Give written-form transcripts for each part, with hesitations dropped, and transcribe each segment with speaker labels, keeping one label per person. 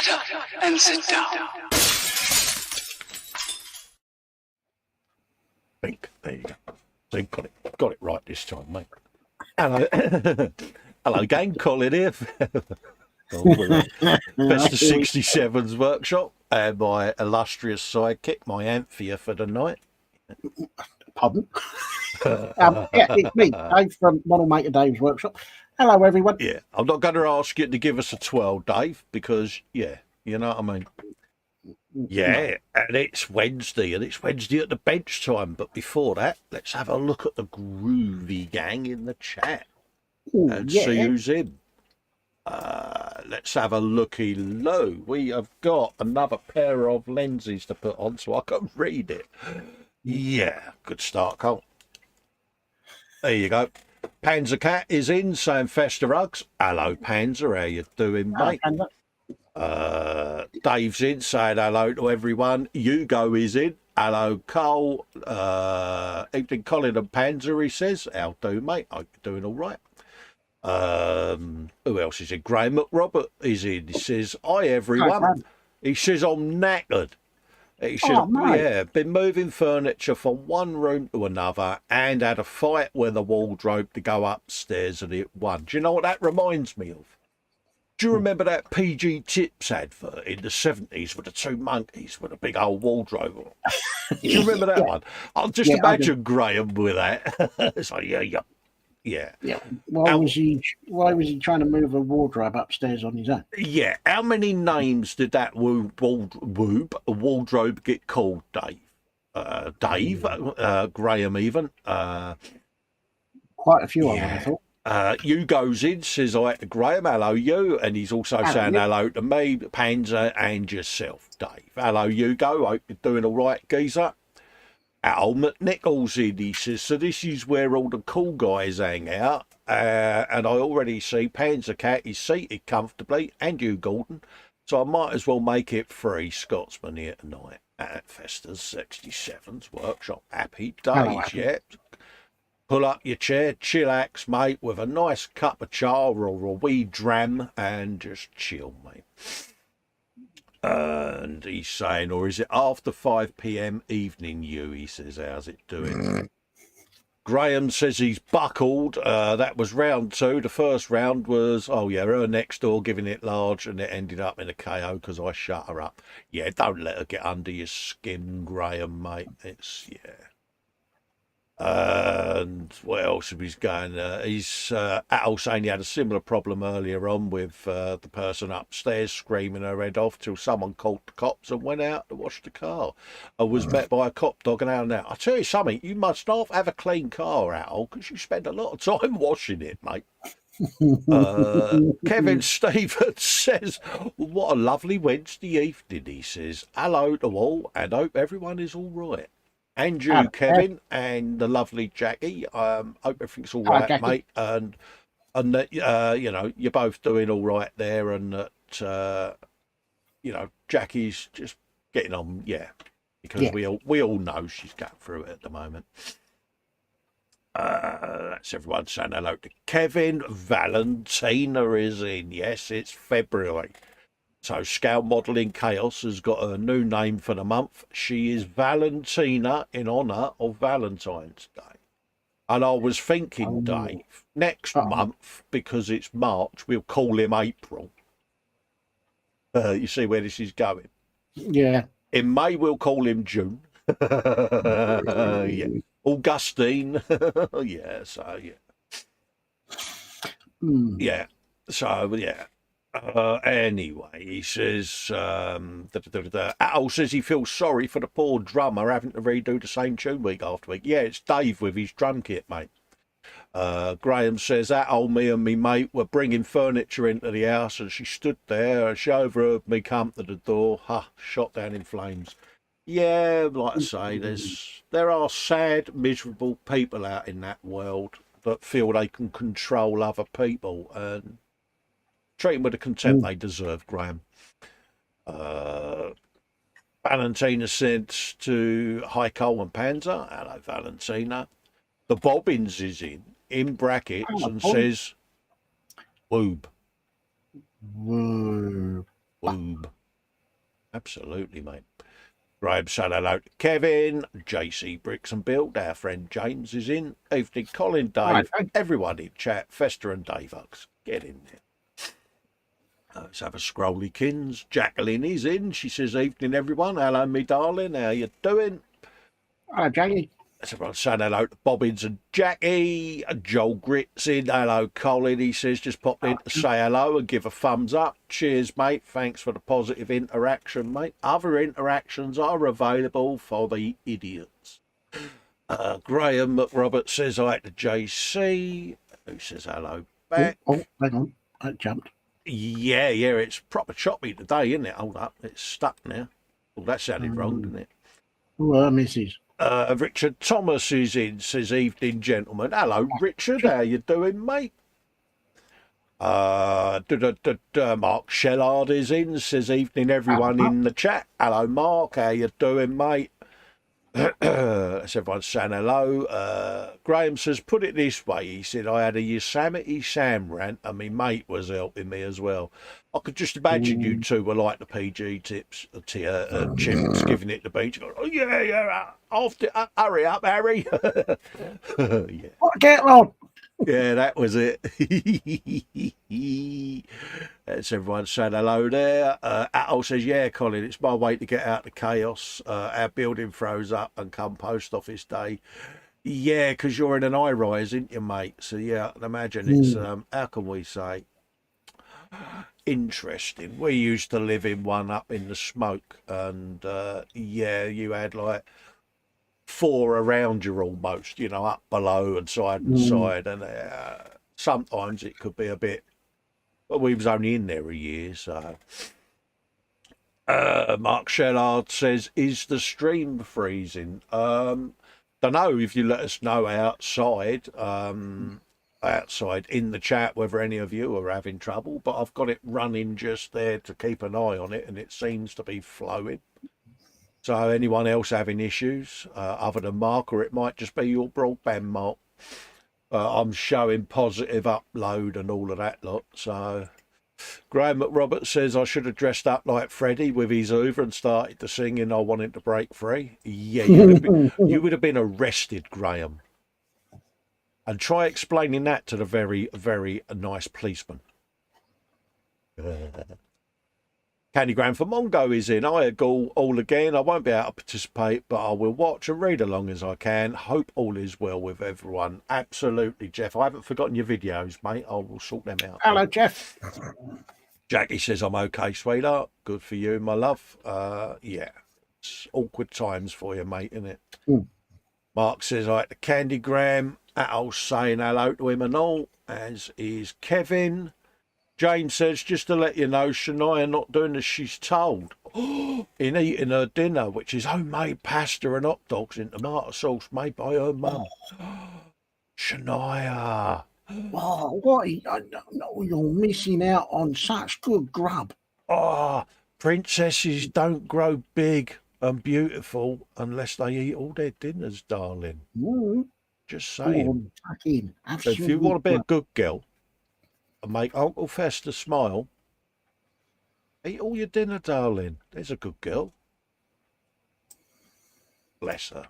Speaker 1: Shut up and sit down.
Speaker 2: Think. There you go. So you got it right this time, mate. Hello. Hello, gang. Colin here. Festa 67's workshop and my illustrious sidekick, my Anthea for the night.
Speaker 3: Pardon? Yeah, it's me, Dave from Model Maker Dave's workshop. Hello, everyone.
Speaker 2: Yeah, I'm not going to ask you to give us a 12, Dave, because, yeah, you know what I mean? Yeah, and it's Wednesday at the bench time. But before that, let's have a look at the groovy gang in the chat and see who's in. Let's have a looky low. We have got another pair of lenses to put on so I can read it. Yeah, good start, Cole. There you go. Panzer Cat is in saying Festa Rugs. Hello, Panzer. How you doing, mate? Dave's in saying hello to everyone. Hugo is in. Hello, Cole. Evening, Colin and Panzer, he says. How do, mate? Hope you're doing all right. Who else is in? Graham McRobert is in. He says, hi, everyone. He says, I'm knackered. He said, yeah, been moving furniture from one room to another and had a fight with a wardrobe to go upstairs and it won. Do you know what that reminds me of? Do you remember that PG Tips advert in the 70s with the two monkeys with a big old wardrobe? Do you remember that one? I'll just imagine Graham with that. So, yeah.
Speaker 3: Why was he trying to move a wardrobe upstairs on his own?
Speaker 2: Yeah. How many names did that wardrobe get called, Dave? Graham even.
Speaker 3: Quite a few of them, I thought.
Speaker 2: Hugo's in, says hi to Graham. Hello, you. And he's also saying hello to me, Panzer, and yourself, Dave. Hello, Hugo. Hope you're doing all right, geezer. Al McNichols in, he says, so this is where all the cool guys hang out. And I already see Panzer Cat is seated comfortably, and you, Gordon. So I might as well make it free. Scotsman here tonight at Festa's 67's workshop. Happy days, yeah. Pull up your chair, chillax, mate, with a nice cup of char or a wee dram and just chill, mate. And he's saying, or is it after 5 p.m. evening, you? He says, how's it doing? Graham says he's buckled. That was round 2. The first round was, her next door giving it large, and it ended up in a KO because I shut her up. Yeah, don't let her get under your skin, Graham, mate. It's, and what else he's going? He's Al saying he had a similar problem earlier on with the person upstairs screaming her head off till someone called the cops and went out to wash the car. I was met by a cop dog and out now. I tell you something, you must not have a clean car, Al, because you spend a lot of time washing it, mate. Kevin Stevens says, what a lovely Wednesday evening, he says. Hello to all and hope everyone is all right. And you, Kevin, and the lovely Jackie. Hope everything's all right, mate. And that, you're both doing all right there. And that, Jackie's just getting on, because we all know she's going through it at the moment. That's everyone saying hello to Kevin. Valentina is in. Yes, it's February. So Scale Modelling Chaos has got a new name for the month. She is Valentina in honour of Valentine's Day. And I was thinking, Dave, next month, because it's March, we'll call him April. You see where this is going?
Speaker 3: Yeah. In
Speaker 2: May, we'll call him June. Augustine. Anyway, he says, Al says he feels sorry for the poor drummer having to redo the same tune week after week. Yeah, it's Dave with his drum kit, mate. Graham says, Al, me and me mate were bringing furniture into the house and she stood there and she overheard me come to the door, shot down in flames. Yeah, like I say, there are sad, miserable people out in that world that feel they can control other people and treat them with the contempt they deserve, Graham. Valentina said to hi, Cole and Panzer. Hello, Valentina. The Bobbins is in brackets, and says, woob.
Speaker 3: Woob.
Speaker 2: Woob. Absolutely, mate. Graham said hello to Kevin, JC Bricks and Build. Our friend James is in. Evening, Colin Dave.
Speaker 3: Right.
Speaker 2: Everyone in chat. Festa and Dave Hugs. Get in there. Let's have a scrolly kins. Jacqueline is in. She says, evening, everyone. Hello, me darling. How you doing?
Speaker 3: Hello, Jackie.
Speaker 2: Let's everyone saying hello to Bobbins and Jackie. Joel Grit's in. Hello, Colin. He says, just popped in to say hello and give a thumbs up. Cheers, mate. Thanks for the positive interaction, mate. Other interactions are available for the idiots. Graham McRobert says hi to JC, who says hello back.
Speaker 3: Oh, hang on. I jumped.
Speaker 2: Yeah, it's proper choppy today, isn't it? Hold up. It's stuck now. Oh, that sounded wrong, didn't it?
Speaker 3: Mrs.
Speaker 2: Richard Thomas is in, says, evening, gentlemen. Hello, Richard. How you doing, mate? Mark Shellard is in, says, evening, everyone in the chat. Hello, Mark. How you doing, mate? That's everyone saying hello. Graham says, put it this way. He said, I had a Yosemite Sam rant and my mate was helping me as well. I could just imagine you two were like the PG tips, chimps giving it the beach. Oh, yeah, hurry up, Harry. Yeah.
Speaker 3: What, get on?
Speaker 2: Yeah, that was it. That's everyone saying hello there. Atul says, yeah, Colin, it's my way to get out of chaos. Our building froze up and come post office day. Yeah, because you're in an high rise, ain't you, mate? So, yeah, I can imagine it's, how can we say, interesting. We used to live in one up in the smoke. And, yeah, you had like 4 around you almost, you know, up below and side and side. And sometimes it could be a bit, but we was only in there a year, so. Mark Shellard says, is the stream freezing? Don't know, if you let us know outside, outside in the chat whether any of you are having trouble, but I've got it running just there to keep an eye on it and it seems to be flowing. So anyone else having issues other than Mark, or it might just be your broadband, Mark. I'm showing positive upload and all of that lot. So Graham McRobert says I should have dressed up like Freddie with his Hoover and started to singing I wanted to break free. Yeah, you would have been arrested, Graham. And try explaining that to the very, very nice policeman. Candygram for Mongo is in. I agree all again. I won't be able to participate, but I will watch and read along as I can. Hope all is well with everyone. Absolutely, Jeff. I haven't forgotten your videos, mate. I will sort them out.
Speaker 3: Hello, Jeff.
Speaker 2: Jackie says, I'm okay, sweetheart. Good for you, my love. Yeah, it's awkward times for you, mate, isn't it? Mark says, I like the Candygram. Atul saying hello to him and all, as is Kevin. James says, just to let you know, Shania not doing as she's told in eating her dinner, which is homemade pasta and hot dogs in tomato sauce made by her mum. Shania.
Speaker 3: Oh, what? You're missing out on such good grub.
Speaker 2: Oh, princesses don't grow big and beautiful unless they eat all their dinners, darling. Just saying. So if you want to be a good girl, and make Uncle Festa smile, eat all your dinner, darling. There's a good girl. Bless her.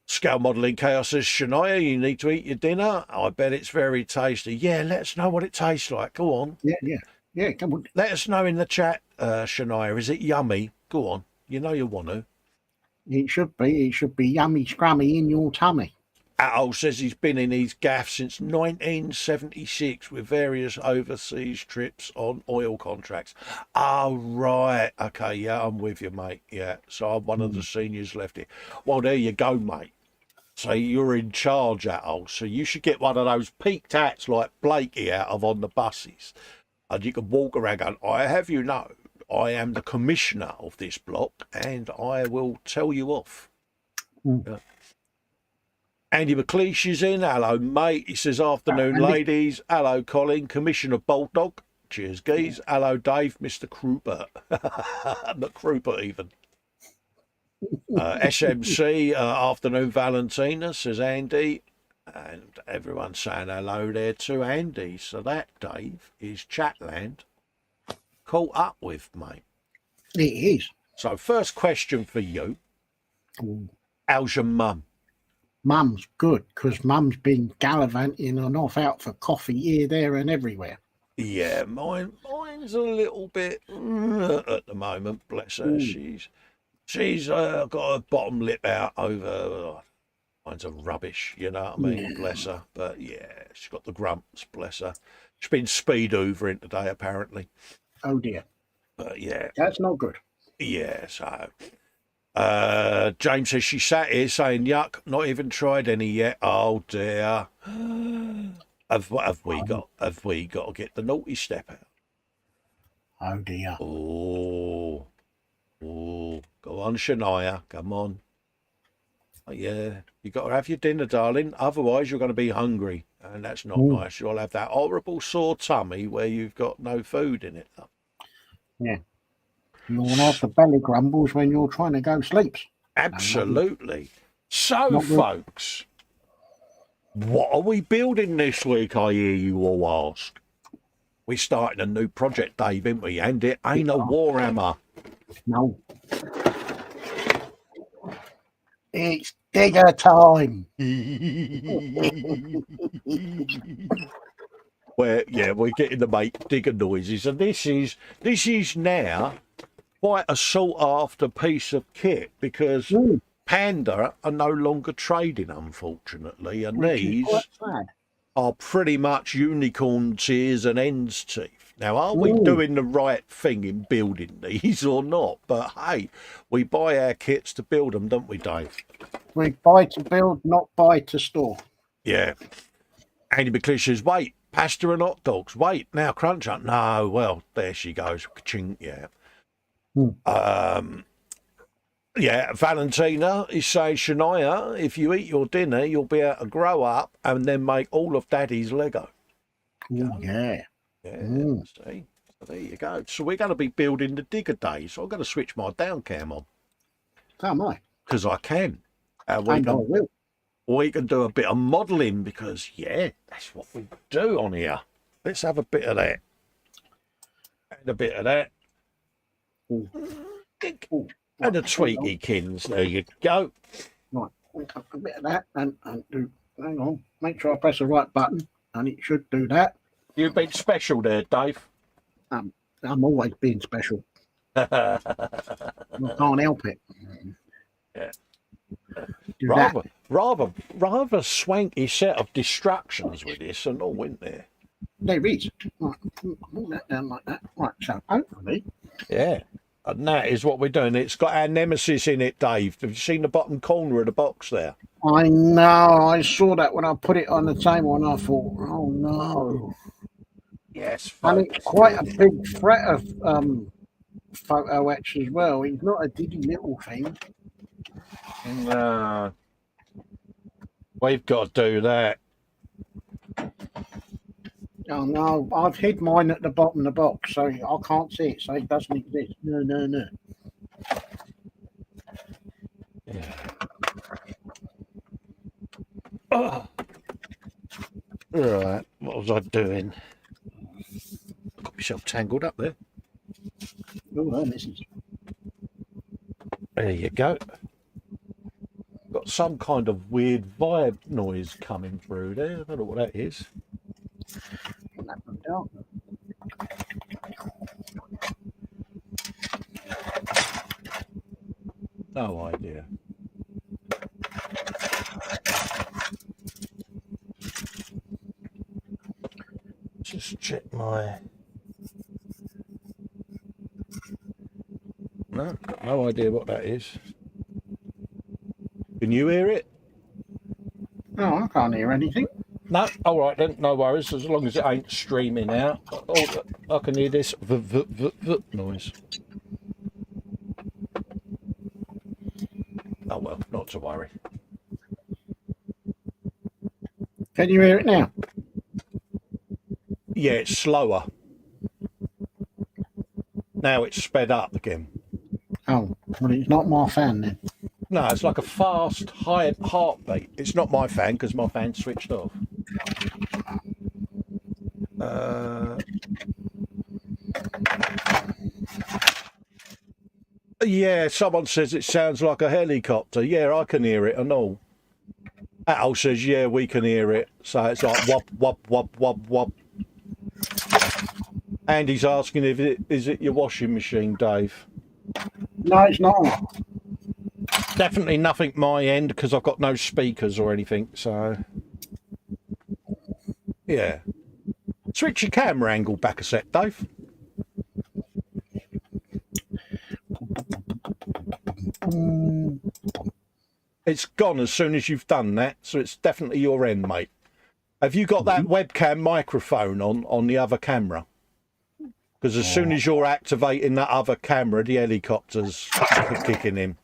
Speaker 2: Scale Modelling Chaos says, Shania, you need to eat your dinner. I bet it's very tasty. Yeah, let us know what it tastes like. Go on.
Speaker 3: Yeah, come on.
Speaker 2: Let us know in the chat, Shania. Is it yummy? Go on. You know you want to.
Speaker 3: It should be. It should be yummy scrummy in your tummy.
Speaker 2: Atul says he's been in his gaff since 1976 with various overseas trips on oil contracts. Oh, right. Okay, yeah, I'm with you, mate. Yeah, so I'm one of the seniors left here. Well, there you go, mate. So you're in charge, Atul. So you should get one of those peaked hats like Blakey out of on the buses. And you can walk around going, I have you know, I am the commissioner of this block and I will tell you off. Yeah. Andy McLeish is in. Hello, mate. He says, afternoon, ladies. Hello, Colin, Commissioner Bulldog. Cheers, geez. Hello, Dave, Mr. Kruper. McKruper, even. SMC, afternoon, Valentina, says Andy. And everyone's saying hello there to Andy. So that, Dave, is Chatland caught up with, mate.
Speaker 3: It is.
Speaker 2: So, first question for you.
Speaker 3: Ooh.
Speaker 2: How's your mum?
Speaker 3: Mum's good, because Mum's been gallivanting and off out for coffee here, there, and everywhere.
Speaker 2: Yeah, mine's a little bit at the moment. Bless her.
Speaker 3: Ooh.
Speaker 2: She's got her bottom lip out over. Mine's a rubbish, you know what I mean?
Speaker 3: Yeah.
Speaker 2: Bless her. But yeah, she's got the grumps. Bless her. She's been speed hoovering today, apparently.
Speaker 3: Oh dear.
Speaker 2: But yeah,
Speaker 3: That's not good.
Speaker 2: yeah. So James says she sat here saying, "Yuck, not even tried any yet." Oh dear. Have we got to get the naughty step out?
Speaker 3: Oh dear.
Speaker 2: Oh, go on, Shania, come on. Oh, yeah, you got to have your dinner, darling. Otherwise, you're going to be hungry, and that's not nice. You'll have that horrible sore tummy where you've got no food in it.
Speaker 3: Yeah. You'll have the belly grumbles when you're trying to go sleep.
Speaker 2: Absolutely. So, folks, what are we building this week, I hear you all ask? We're starting a new project, Dave, ain't we? And it ain't a Warhammer.
Speaker 3: No. It's digger time.
Speaker 2: Where, yeah, we're getting to make digger noises. And this is now quite a sought after piece of kit because Panda are no longer trading, unfortunately. And these are pretty much unicorns' ears and ends teeth. Now, are we doing the right thing in building these or not? But hey, we buy our kits to build them, don't we, Dave?
Speaker 3: We buy to build, not buy to store. Yeah.
Speaker 2: Andy McLeish says, wait, pasta and hot dogs. Wait, now crunch up. No, well, there she goes. Ka-ching, yeah. Yeah, Valentina is saying, Shania, if you eat your dinner, you'll be able to grow up and then make all of Daddy's Lego.
Speaker 3: Oh, yeah.
Speaker 2: Yeah, see? So there you go. So we're going to be building the digger days. So I'm going to switch my down cam on.
Speaker 3: So am I.
Speaker 2: Because I can.
Speaker 3: I will.
Speaker 2: We can do a bit of modelling because, yeah, that's what we do on here. Let's have a bit of that. And a bit of that.
Speaker 3: Ooh.
Speaker 2: And a tweaky kins. There you go.
Speaker 3: Right. A bit of that and do. Hang on. Make sure I press the right button and it should do that.
Speaker 2: You've been special there, Dave.
Speaker 3: I'm always being special. I can't help it.
Speaker 2: Yeah. Rather swanky set of distractions with this and all, isn't there?
Speaker 3: There is. Right, pull that down like that. Right, so hopefully.
Speaker 2: Yeah. And that is what we're doing. It's got our nemesis in it, Dave. Have you seen the bottom corner of the box there?
Speaker 3: I know. I saw that when I put it on the table and I thought, oh no.
Speaker 2: Yes, folks.
Speaker 3: And it's quite a big threat of photo etch as well. It's not a diddy little thing.
Speaker 2: We've got to do that.
Speaker 3: Oh no, I've hid mine at the bottom of the box, so I can't see it, so it doesn't exist. No.
Speaker 2: Yeah. Oh. Right, what was I doing? Got myself tangled up there.
Speaker 3: Oh, misses.
Speaker 2: There you go. Got some kind of weird vibe noise coming through there. I don't know what that is. No idea. Just check my... No, got no idea what that is. Can you hear it?
Speaker 3: No, I can't hear anything.
Speaker 2: No, all right then, no worries. As long as it ain't streaming out. Oh, I can hear this noise. Oh well, not to worry.
Speaker 3: Can you hear it now?
Speaker 2: Yeah, it's slower. Now it's sped up again.
Speaker 3: Oh, well, it's not my fan then.
Speaker 2: No, it's like a fast, high heartbeat. It's not my fan because my fan's switched off. Yeah, someone says it sounds like a helicopter. Yeah, I can hear it and all. Al says, yeah, we can hear it. So it's like wop, wop, wop, wop, wop. Andy's asking if is it your washing machine, Dave?
Speaker 3: No, it's not.
Speaker 2: Definitely nothing my end because I've got no speakers or anything. So, yeah. Switch your camera angle back a sec, Dave. It's gone as soon as you've done that, so it's definitely your end, mate. Have you got that webcam microphone on the other camera? Because as soon as you're activating that other camera, the helicopter's kicking in.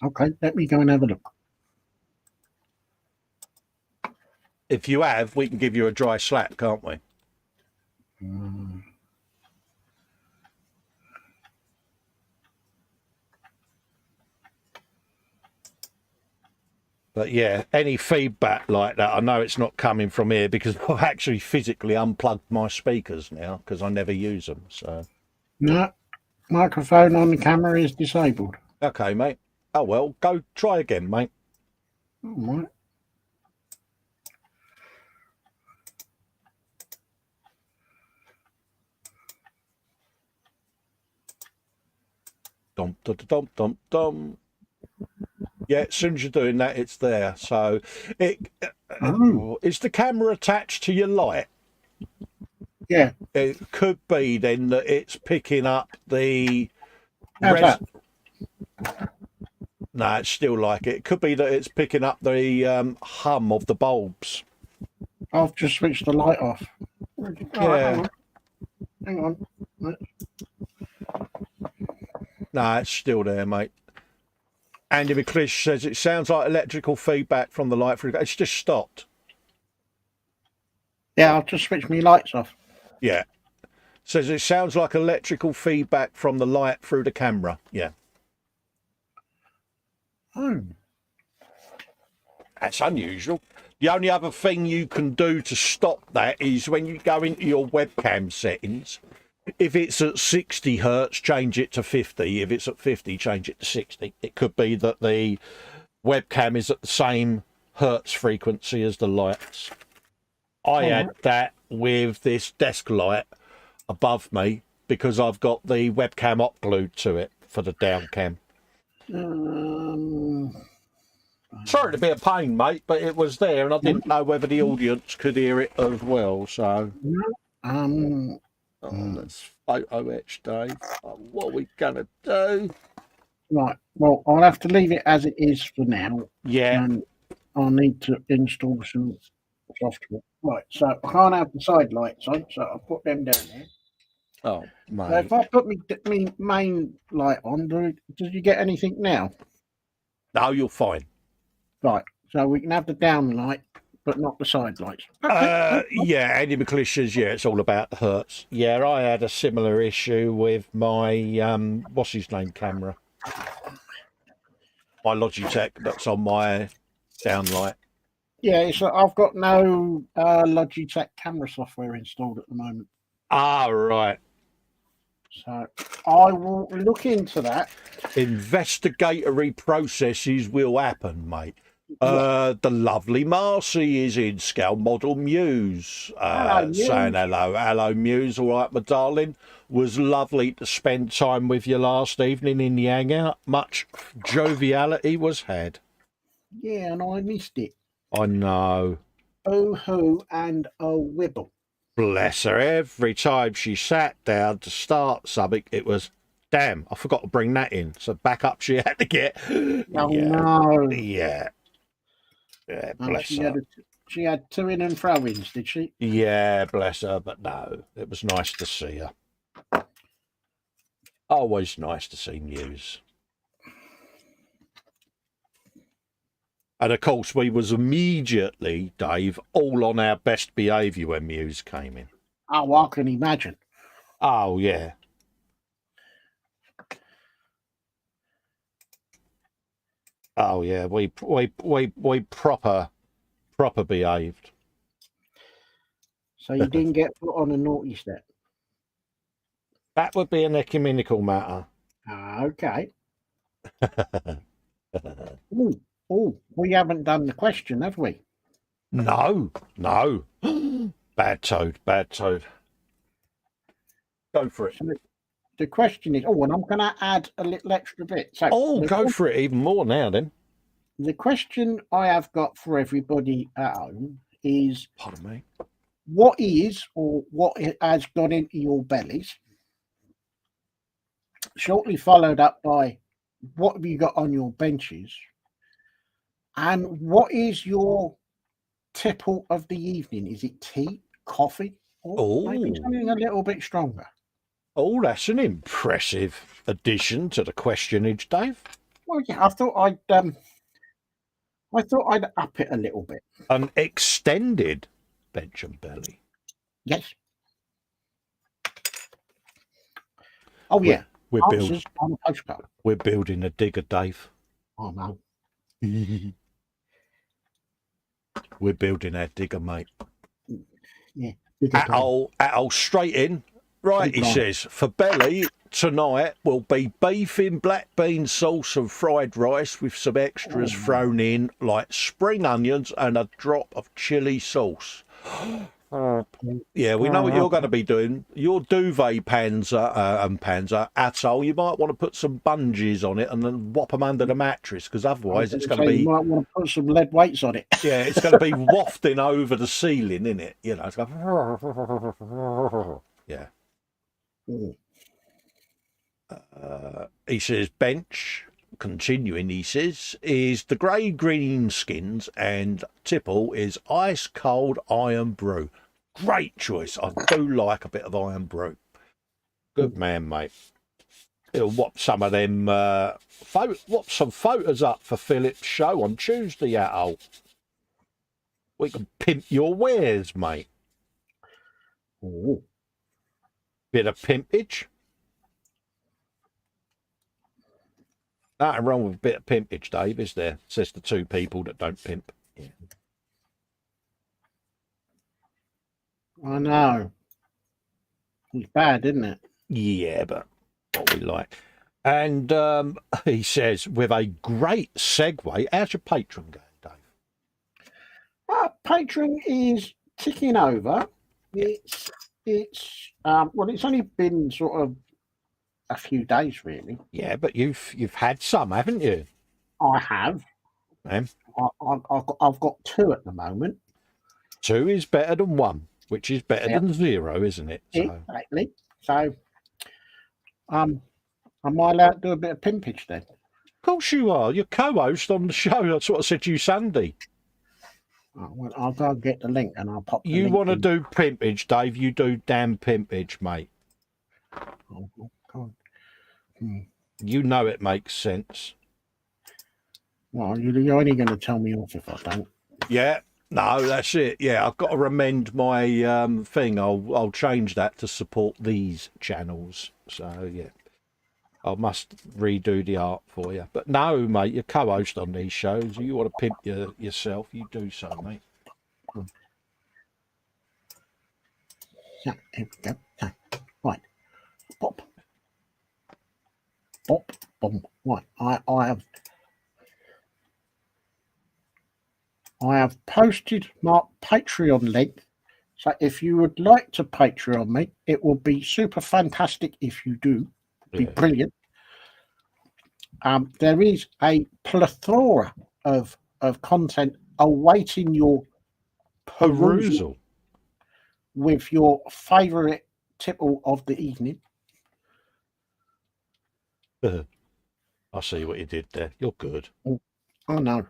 Speaker 3: Okay, let me go and have a look.
Speaker 2: If you have, we can give you a dry slap, can't we? But yeah, any feedback like that, I know it's not coming from here because I've actually physically unplugged my speakers now because I never use them. So
Speaker 3: No, microphone on the camera is disabled.
Speaker 2: okay, mate. Oh well, go try again, mate.
Speaker 3: All right.
Speaker 2: Dum dum dum dum dum. Yeah, as soon as you're doing that, it's there. So, is the camera attached to your light?
Speaker 3: Yeah.
Speaker 2: It could be then that it's picking up the.
Speaker 3: How's that?
Speaker 2: No, it's still like it. It could be that it's picking up the hum of the bulbs.
Speaker 3: I've just switched the light off.
Speaker 2: Yeah.
Speaker 3: Hang on.
Speaker 2: No, it's still there, mate. Andy McClish says it sounds like electrical feedback from the light through. It's just stopped.
Speaker 3: Yeah, I've just switched my lights off.
Speaker 2: Yeah. Says it sounds like electrical feedback from the light through the camera. Yeah.
Speaker 3: Oh.
Speaker 2: That's unusual. The only other thing you can do to stop that is when you go into your webcam settings, if it's at 60 hertz, change it to 50. If it's at 50, change it to 60. It could be that the webcam is at the same hertz frequency as the lights. I had that with this desk light above me because I've got the webcam up glued to it for the down cam. Sorry to be a pain, mate, but it was there and I didn't know whether the audience could hear it as well, so... let's photo etch, Dave. What are we going to do?
Speaker 3: Right, well, I'll have to leave it as it is for now.
Speaker 2: Yeah.
Speaker 3: And I'll need to install some software. Right, so I can't have the side lights on, so I'll put them down there.
Speaker 2: Oh, mate.
Speaker 3: So if I put me main light on, does you get anything now?
Speaker 2: No, you're fine.
Speaker 3: Right, so we can have the down light, but not the side lights.
Speaker 2: Yeah, Andy McClish says, yeah, it's all about the hertz. Yeah, I had a similar issue with my, what's his name, camera. My Logitech that's on my downlight.
Speaker 3: Yeah, so I've got no Logitech camera software installed at the moment.
Speaker 2: Ah, right.
Speaker 3: So I will look into that.
Speaker 2: Investigatory processes will happen, mate. The lovely Marcy is in, Scale Model Muse, saying hello. Hello, Muse. All right, my darling. Was lovely to spend time with you last evening in the hangout. Much joviality was had.
Speaker 3: Yeah, and I missed it.
Speaker 2: I know.
Speaker 3: Oh ho and oh wibble.
Speaker 2: Bless her. Every time she sat down to start something, it was, damn, I forgot to bring that in. So back up she had to get.
Speaker 3: Oh, no.
Speaker 2: Yeah. Yeah, bless her.
Speaker 3: She had to in and fro-ins, did she?
Speaker 2: Yeah, bless her. But no, it was nice to see her. Always nice to see Muse. And of course, we was immediately, Dave, all on our best behaviour when Muse came in.
Speaker 3: Oh, I can imagine.
Speaker 2: Oh, yeah. Oh, yeah. We proper behaved.
Speaker 3: So you didn't get put on a naughty step?
Speaker 2: That would be an ecumenical matter.
Speaker 3: Okay. Oh, we haven't done the question, have we?
Speaker 2: No. Bad toad. Go for it.
Speaker 3: So the question is, and I'm going to add a little extra bit. So
Speaker 2: Go for it even more now then.
Speaker 3: the question I have got for everybody at home is,
Speaker 2: Pardon me.
Speaker 3: what is or what has gone into your bellies? Shortly followed up by, what have you got on your benches? And what is your tipple of the evening? Is it tea, coffee, or maybe something a little bit stronger?
Speaker 2: Oh, that's an impressive addition to the questionage, Dave.
Speaker 3: Well, yeah, I thought I'd up it a little bit.
Speaker 2: An extended bench and belly.
Speaker 3: Yes. Oh, yeah.
Speaker 2: We're
Speaker 3: Answers on a postcard.
Speaker 2: We're building a digger, Dave.
Speaker 3: Oh, no.
Speaker 2: We're building our digger, mate.
Speaker 3: Yeah.
Speaker 2: At straight in. Right, he says, for belly, tonight will be beef in black bean sauce and fried rice with some extras thrown in, like spring onions and a drop of chili sauce. Yeah, we know what you're going to be doing. Your duvet panzer atoll, you might want to put some bungees on it and then whop them under the mattress, because otherwise it's going to be...
Speaker 3: You might want to put some lead weights on it.
Speaker 2: Yeah, it's going to be wafting over the ceiling, isn't it? You know, it's going... Yeah. He says, bench, continuing, he says, is the grey green skins, and tipple is ice cold iron brew. Great choice. I do like a bit of iron brew. Good man, mate. He'll whop some of them, whop some photos up for Philip's show on Tuesday, Al. We can pimp your wares, mate.
Speaker 3: Ooh.
Speaker 2: Bit of pimpage. Nothing wrong with a bit of pimpage, Dave, is there? Says the two people that don't pimp. Yeah.
Speaker 3: I know. It's bad, isn't it?
Speaker 2: Yeah, but what we like. And he says, with a great segue, how's your Patreon going, Dave?
Speaker 3: Patreon is ticking over.
Speaker 2: Yeah.
Speaker 3: It's only been sort of a few days, really.
Speaker 2: Yeah, but you've had some, haven't you?
Speaker 3: I have. I've got 2 at the moment.
Speaker 2: 2 is better than 1, which is better than 0, isn't it?
Speaker 3: So. Exactly. So, am I allowed to do a bit of pimpage then?
Speaker 2: Of course you are. You're co-host on the show. That's what I said to you Sunday.
Speaker 3: Oh, well, I'll go and get the link and I'll pop the
Speaker 2: You
Speaker 3: link
Speaker 2: want to do pimpage, Dave? You do damn pimpage, mate.
Speaker 3: Oh, God.
Speaker 2: You know it makes sense.
Speaker 3: Well, you're only going to tell me off if I don't.
Speaker 2: Yeah. No, that's it. Yeah, I've got to amend my thing. I'll change that to support these channels. So, yeah. I must redo the art for you. But no, mate, you're co-host on these shows. You want to pimp yourself, you do so, mate.
Speaker 3: Yeah, here we go. Right. Pop. Pop. Boom. Right. I have posted my Patreon link. So if you would like to Patreon me, it will be super fantastic if you do. Be brilliant. There is a plethora of content awaiting your
Speaker 2: Perusal
Speaker 3: with your favourite tipple of the evening.
Speaker 2: I see what you did there. You're good.
Speaker 3: Oh no.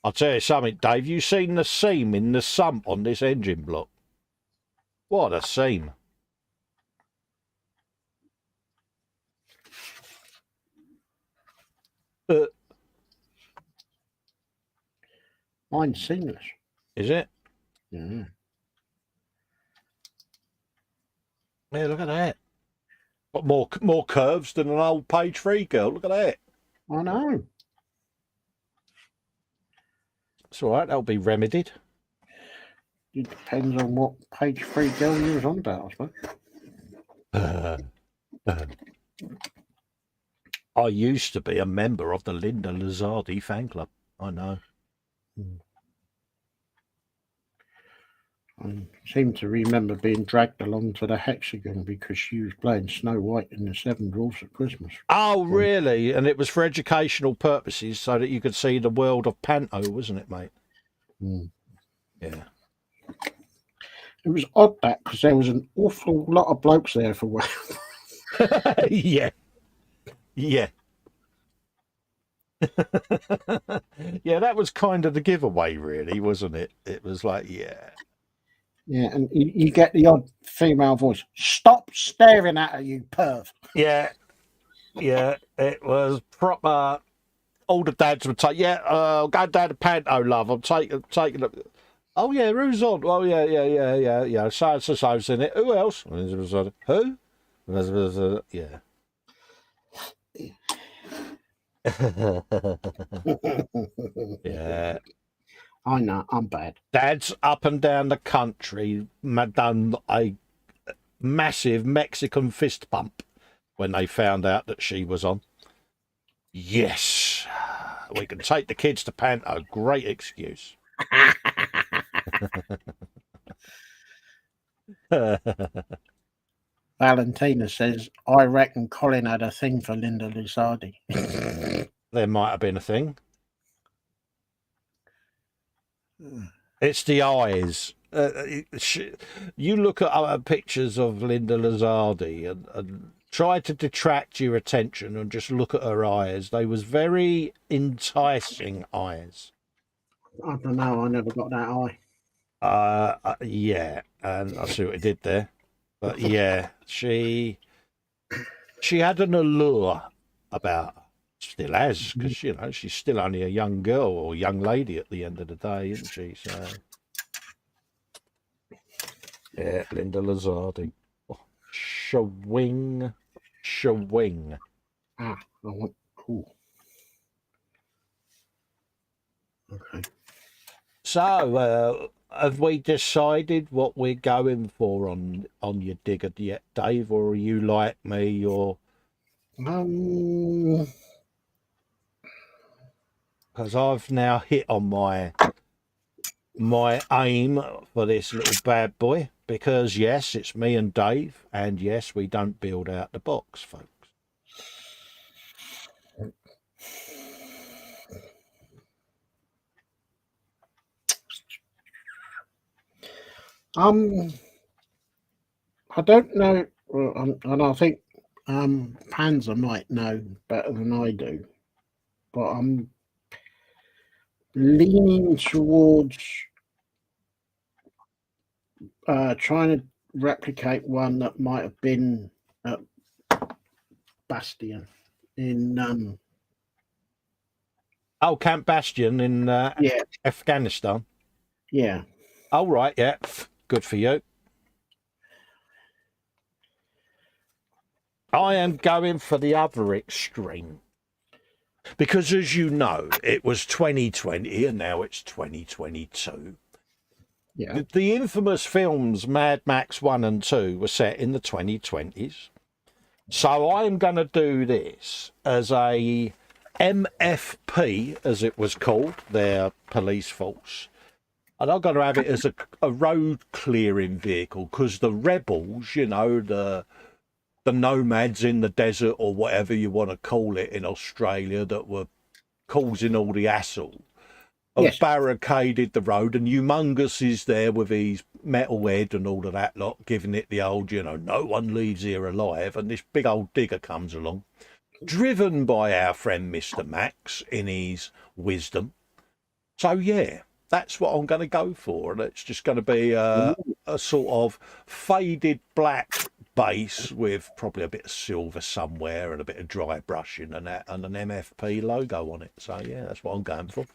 Speaker 2: I'll tell you something, Dave. You seen the seam in the sump on this engine block? What a seam.
Speaker 3: Mine's seamless.
Speaker 2: Is it?
Speaker 3: Yeah.
Speaker 2: Yeah, look at that. Got more curves than an old page 3 girl. Look at that.
Speaker 3: I know.
Speaker 2: It's all right. That'll be remedied.
Speaker 3: It depends on what page 3 girl you was on about, I suppose.
Speaker 2: I used to be a member of the Linda Lizardi fan club. I know.
Speaker 3: I seem to remember being dragged along to the hexagon because she was playing Snow White and the Seven Dwarfs at Christmas.
Speaker 2: Oh, really? And it was for educational purposes so that you could see the world of panto, wasn't it, mate? Yeah.
Speaker 3: It was odd that because there was an awful lot of blokes there for a while.
Speaker 2: Yeah. Yeah. Yeah, that was kind of the giveaway, really, wasn't it? It was like, yeah.
Speaker 3: Yeah, and you get the odd female voice. Stop staring at her, you perv.
Speaker 2: Yeah. Yeah, it was proper. All the dads would take, go down to panto, love. I'm taking it. Oh, yeah, who's on? Oh, yeah. So-and-so's in it. Who else? Who? Yeah. Yeah.
Speaker 3: I know, I'm bad.
Speaker 2: Dads up and down the country done a massive Mexican fist bump when they found out that she was on. Yes, we can take the kids to panto. Great excuse.
Speaker 3: Valentina says, I reckon Colin had a thing for Linda Lizardi.
Speaker 2: There might have been a thing. It's the eyes. You look at pictures of Linda Lizardi and try to detract your attention and just look at her eyes. They was very enticing eyes.
Speaker 3: I don't know, I never got that eye.
Speaker 2: Yeah, and I see what he did there. But yeah, she had an allure about her. Still has, because she's still only a young girl or young lady at the end of the day, isn't she? So yeah, Linda Lizardi. Oh, shawing.
Speaker 3: Ah, I want cool. Okay.
Speaker 2: So have we decided what we're going for on your digger yet, Dave, or are you like me, or because I've now hit on my aim for this little bad boy, because yes, it's me and Dave, and yes, we don't build out the box, folks.
Speaker 3: I don't know, and I think Panzer might know better than I do, but I'm leaning towards trying to replicate one that might have been at Bastion in
Speaker 2: Camp Bastion in Afghanistan.
Speaker 3: Yeah.
Speaker 2: Oh, right, yeah. Good for you. I am going for the other extreme. Because as you know, it was 2020 and now it's 2022.
Speaker 3: Yeah.
Speaker 2: The infamous films Mad Max 1 and 2 were set in the 2020s. So I'm going to do this as a MFP, as it was called, their police force. And I'm going to have it as a road clearing vehicle, because the rebels, the nomads in the desert, or whatever you want to call it in Australia, that were causing all the hassle, have barricaded the road, and Humongous is there with his metal head and all of that lot, giving it the old, no one leaves here alive. And this big old digger comes along, driven by our friend Mr. Max in his wisdom. So yeah, that's what I'm going to go for, and it's just going to be a sort of faded black base with probably a bit of silver somewhere and a bit of dry brushing and that, and an MFP logo on it. So yeah, that's what I'm going for.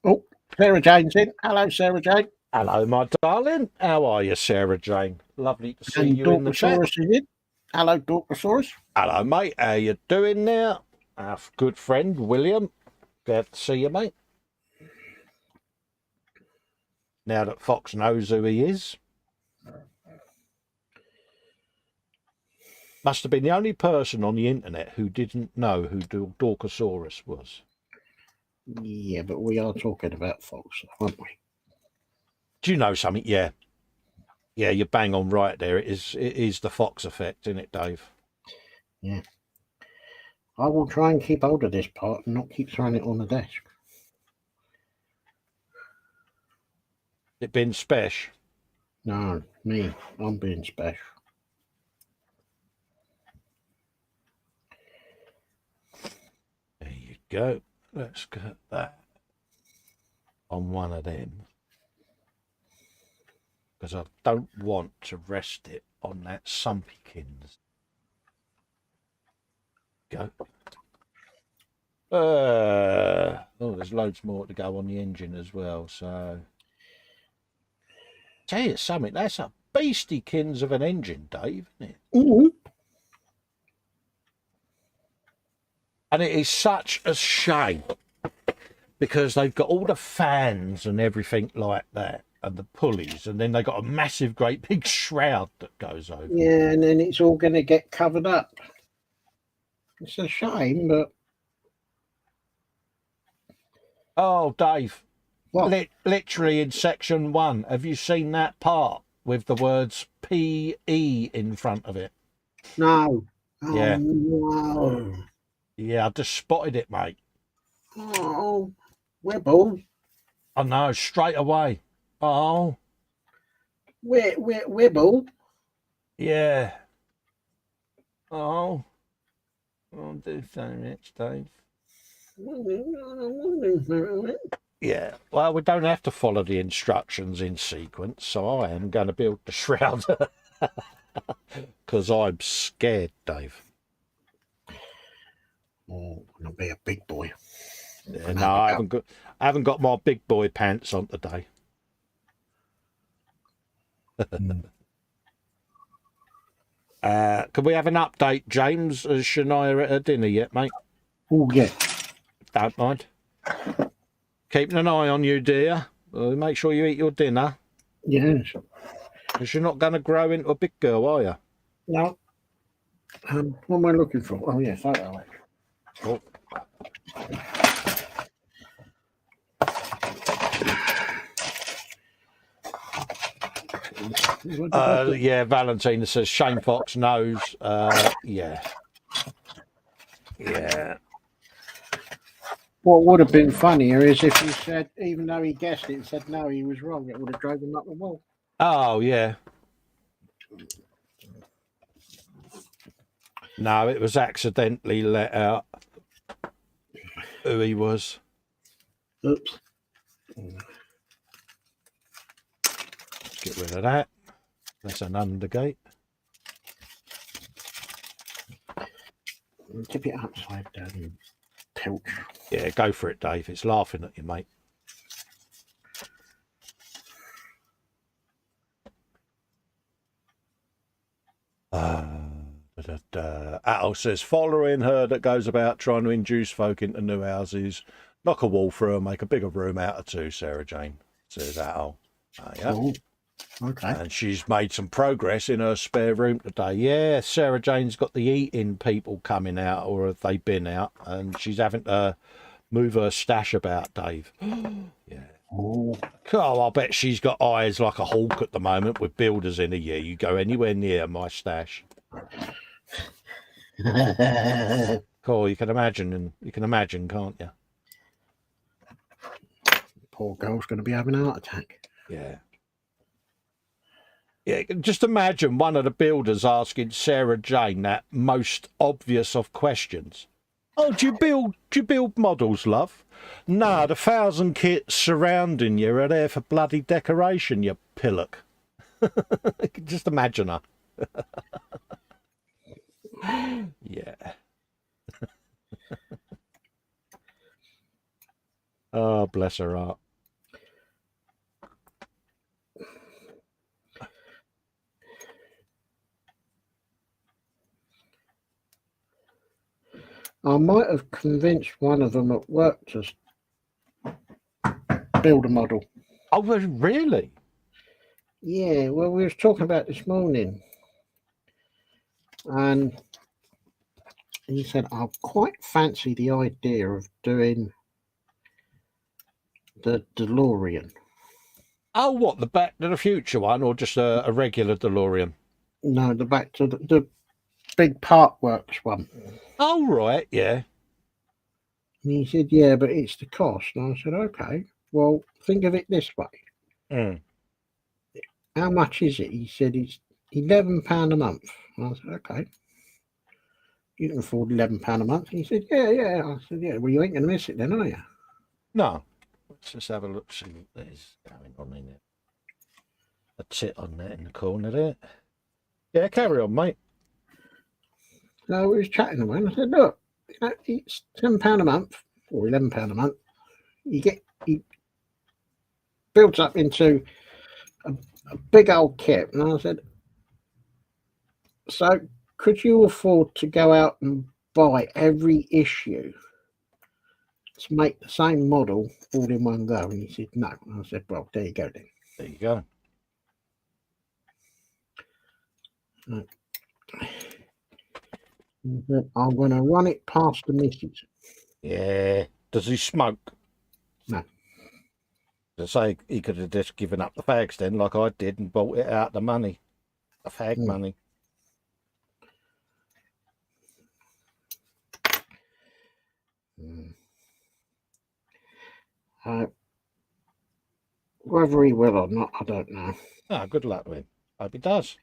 Speaker 3: Oh, Sarah Jane's in. Hello, Sarah Jane.
Speaker 2: Hello, my darling. How are you, Sarah Jane? Lovely to see you in the chat.
Speaker 3: Is in. Hello, Dorcosaurus.
Speaker 2: Hello, mate. How you doing now? Our good friend William. Glad to see you, mate. Now that Fox knows who he is. Must have been the only person on the internet who didn't know who Dorcosaurus was.
Speaker 3: Yeah, but we are talking about fox, aren't we?
Speaker 2: Do you know something? Yeah. Yeah, you're bang on right there. It is the fox effect, isn't it, Dave?
Speaker 3: Yeah. I will try and keep hold of this part and not keep throwing it on the desk.
Speaker 2: It been special?
Speaker 3: No, me. I'm being special.
Speaker 2: There you go. Let's get that on one of them. Because I don't want to rest it on that Sumpykins. Go. Oh, there's loads more to go on the engine as well. So, tell you something, that's a beastie-kins of an engine, Dave, isn't it?
Speaker 3: Mm-hmm.
Speaker 2: And it is such a shame because they've got all the fans and everything like that, and the pulleys, and then they got a massive, great big shroud that goes over.
Speaker 3: Yeah, and then it's all going to get covered up. It's a shame, but...
Speaker 2: Oh, Dave,
Speaker 3: what?
Speaker 2: literally in section 1, have you seen that part with the words PE in front of it?
Speaker 3: No. Oh,
Speaker 2: Yeah.
Speaker 3: no.
Speaker 2: Yeah, I just spotted it, mate.
Speaker 3: Oh, Wibble.
Speaker 2: I know, straight away. Oh.
Speaker 3: Wibble.
Speaker 2: Yeah. Oh. I'll do so much, Dave. Yeah, well, we don't have to follow the instructions in sequence, so I am going to build the shroud because I'm scared, Dave.
Speaker 3: Oh, gonna be a big boy.
Speaker 2: Yeah, no, I haven't got my big boy pants on today. Can we have an update, James? Is Shania at her dinner yet, mate?
Speaker 3: Oh, yeah.
Speaker 2: Don't mind. Keeping an eye on you, dear. Make sure you eat your dinner.
Speaker 3: Yes.
Speaker 2: Because you're not going to grow into a big girl, are you?
Speaker 3: No. What am I looking for? Oh, yes, I know.
Speaker 2: Oh. Yeah, Valentina says Shane Fox knows. Yeah. Yeah.
Speaker 3: What would have been funnier is if he said, even though he guessed it and said no, he was wrong, it would have drove him up the wall.
Speaker 2: Oh, yeah. No, it was accidentally let out who he was.
Speaker 3: Oops.
Speaker 2: Get rid of that. That's an undergate.
Speaker 3: Tip it upside down, tilt.
Speaker 2: Yeah, go for it, Dave. It's laughing at you, mate. Atto says, following her that goes about trying to induce folk into new houses, knock a wall through and make a bigger room out of two, Sarah Jane, says Atto. Yeah.
Speaker 3: Oh, okay.
Speaker 2: And she's made some progress in her spare room today. Yeah, Sarah Jane's got the eating people coming out, or have they been out? And she's having to move her stash about, Dave. Yeah. Oh, I bet she's got eyes like a hawk at the moment with builders in a year. You go anywhere near my stash. Cool, you can imagine, can't you?
Speaker 3: Poor girl's going to be having a heart attack.
Speaker 2: Yeah. Yeah, just imagine one of the builders asking Sarah Jane that most obvious of questions. Oh, do you build models, love? No, the 1,000 kits surrounding you are there for bloody decoration, you pillock. Just imagine her. Yeah. Oh, bless her heart.
Speaker 3: I might have convinced one of them at work to build a model.
Speaker 2: Oh, really?
Speaker 3: Yeah, well, we was talking about this morning. And he said, I quite fancy the idea of doing the DeLorean.
Speaker 2: Oh, what, the Back to the Future one, or just a regular DeLorean?
Speaker 3: No, the back to the big Parkworks one.
Speaker 2: Oh, right, yeah.
Speaker 3: And he said, yeah, but it's the cost. And I said, okay, well, think of it this way.
Speaker 2: Mm.
Speaker 3: How much is it? He said, it's £11 a month. And I said, okay. You can afford £11 a month. And he said, yeah. I said, yeah, well, you ain't going to miss it then, are you?
Speaker 2: No. Let's just have a look, see what there's going on in it. A tit on that in the corner there. Yeah, carry on, mate.
Speaker 3: So we was chatting away, and I said, look, it's £10 a month or £11 a month. You built up into a big old kit. And I said, so could you afford to go out and buy every issue to make the same model all in one go? And he said, no. And I said, well, there you go then.
Speaker 2: There you go.
Speaker 3: He said, I'm going to run it past the missus.
Speaker 2: Yeah. Does he smoke?
Speaker 3: No.
Speaker 2: To say he could have just given up the fags then, like I did, and bought it out the money. The fag money.
Speaker 3: Whether he will or not, I don't know.
Speaker 2: Ah, good luck with him. Hope he does.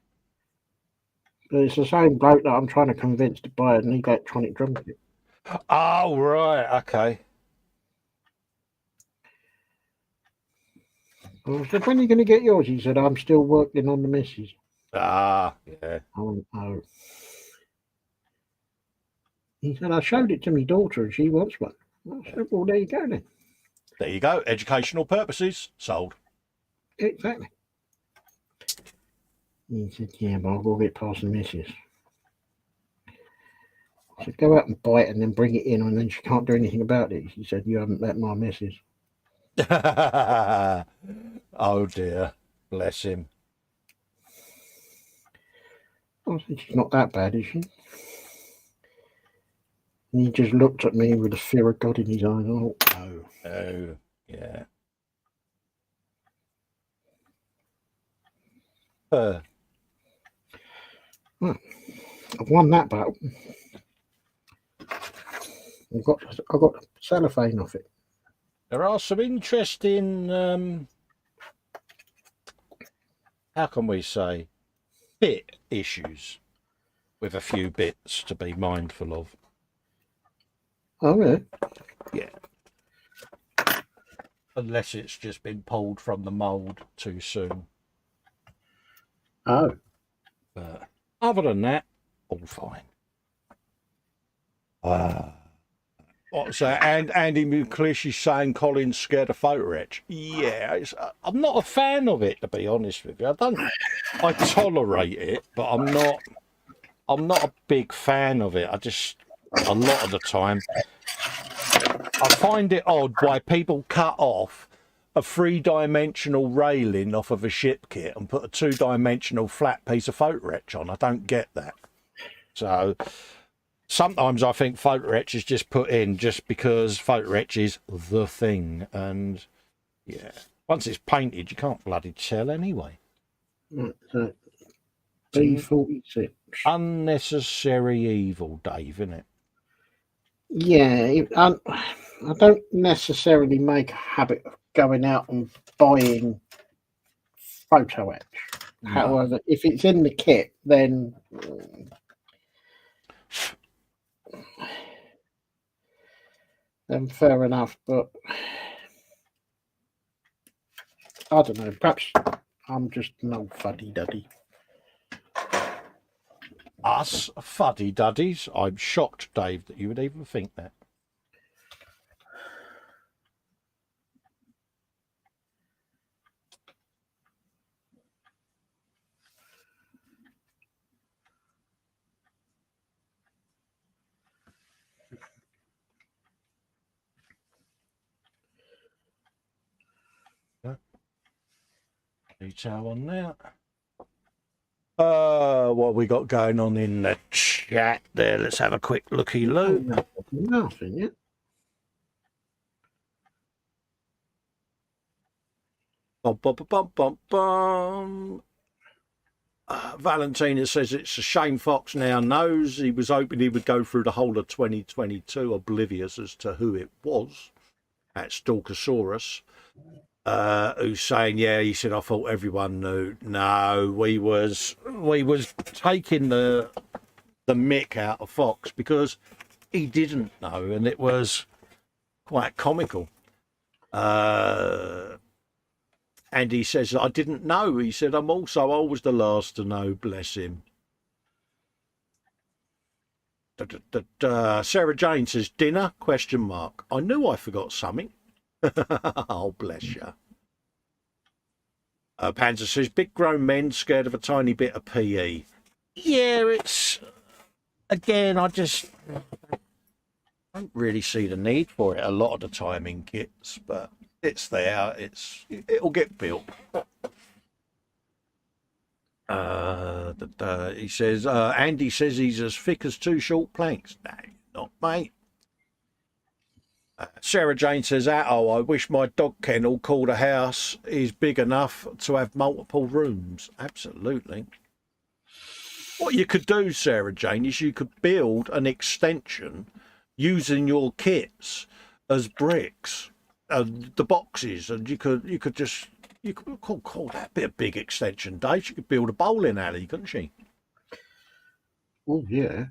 Speaker 3: But it's the same bloke that I'm trying to convince to buy an electronic drum kit.
Speaker 2: Oh, right, okay.
Speaker 3: I said, when are you going to get yours? He said, I'm still working on the missus.
Speaker 2: Ah, yeah.
Speaker 3: I went, oh. He said, I showed it to my daughter and she wants one. I said, well, there you go then.
Speaker 2: There you go. Educational purposes, sold.
Speaker 3: Exactly. He said, yeah, but I'll go get past the missus. I said, go out and buy it and then bring it in, and then she can't do anything about it. He said, you haven't met my missus.
Speaker 2: Oh, dear. Bless him.
Speaker 3: I said, she's not that bad, is she? And he just looked at me with the fear of God in his eyes. Oh, no.
Speaker 2: Oh, yeah.
Speaker 3: Well, I've won that battle. I got cellophane off it.
Speaker 2: There are some interesting, how can we say, bit issues with a few bits to be mindful of.
Speaker 3: Oh, yeah?
Speaker 2: Yeah. Unless it's just been pulled from the mould too soon.
Speaker 3: Oh.
Speaker 2: But other than that, all fine. What's that? And Andy McClish is saying Colin's scared of photo etch. Yeah, I'm not a fan of it, to be honest with you. I tolerate it, but I'm not a big fan of it. A lot of the time, I find it odd why people cut off a 3-dimensional railing off of a ship kit and put a 2-dimensional flat piece of photo etch on. I don't get that. So sometimes I think photo etch is just put in just because photo etch is the thing. And yeah, once it's painted, you can't bloody tell anyway.
Speaker 3: So B46.
Speaker 2: Unnecessary evil, Dave, isn't it?
Speaker 3: Yeah, I don't necessarily make a habit of going out and buying photo etch. No. However, if it's in the kit, then fair enough. But I don't know. Perhaps I'm just an old fuddy-duddy.
Speaker 2: Us fuddy-duddies? I'm shocked, Dave, that you would even think that. Detail on there. What we got going on in the chat there? Let's have a quick looky look.
Speaker 3: Nothing yet.
Speaker 2: Bum, bum, bum, bum, bum. Valentina says it's a shame Fox now knows. He was hoping he would go through the whole of 2022 oblivious as to who it was. That's Stalkosaurus. Who's saying, yeah, he said, I thought everyone knew. No, we was taking the mick out of Fox because he didn't know, and it was quite comical. And he says, I didn't know. He said, I'm also always the last to know, bless him. Sarah Jane says, dinner, question mark. I knew I forgot something. Oh, bless you. Panzer says, big grown men scared of a tiny bit of PE. Yeah, it's, again, I just don't really see the need for it a lot of the time in kits, but it's there. It'll get built. He says, Andy says he's as thick as two short planks. No, not, mate. Sarah Jane says, I wish my dog kennel called a house is big enough to have multiple rooms. Absolutely. What you could do, Sarah Jane, is you could build an extension using your kits as bricks, the boxes, and you could call that a big extension, Dave. She could build a bowling alley, couldn't she?
Speaker 3: Oh, yeah.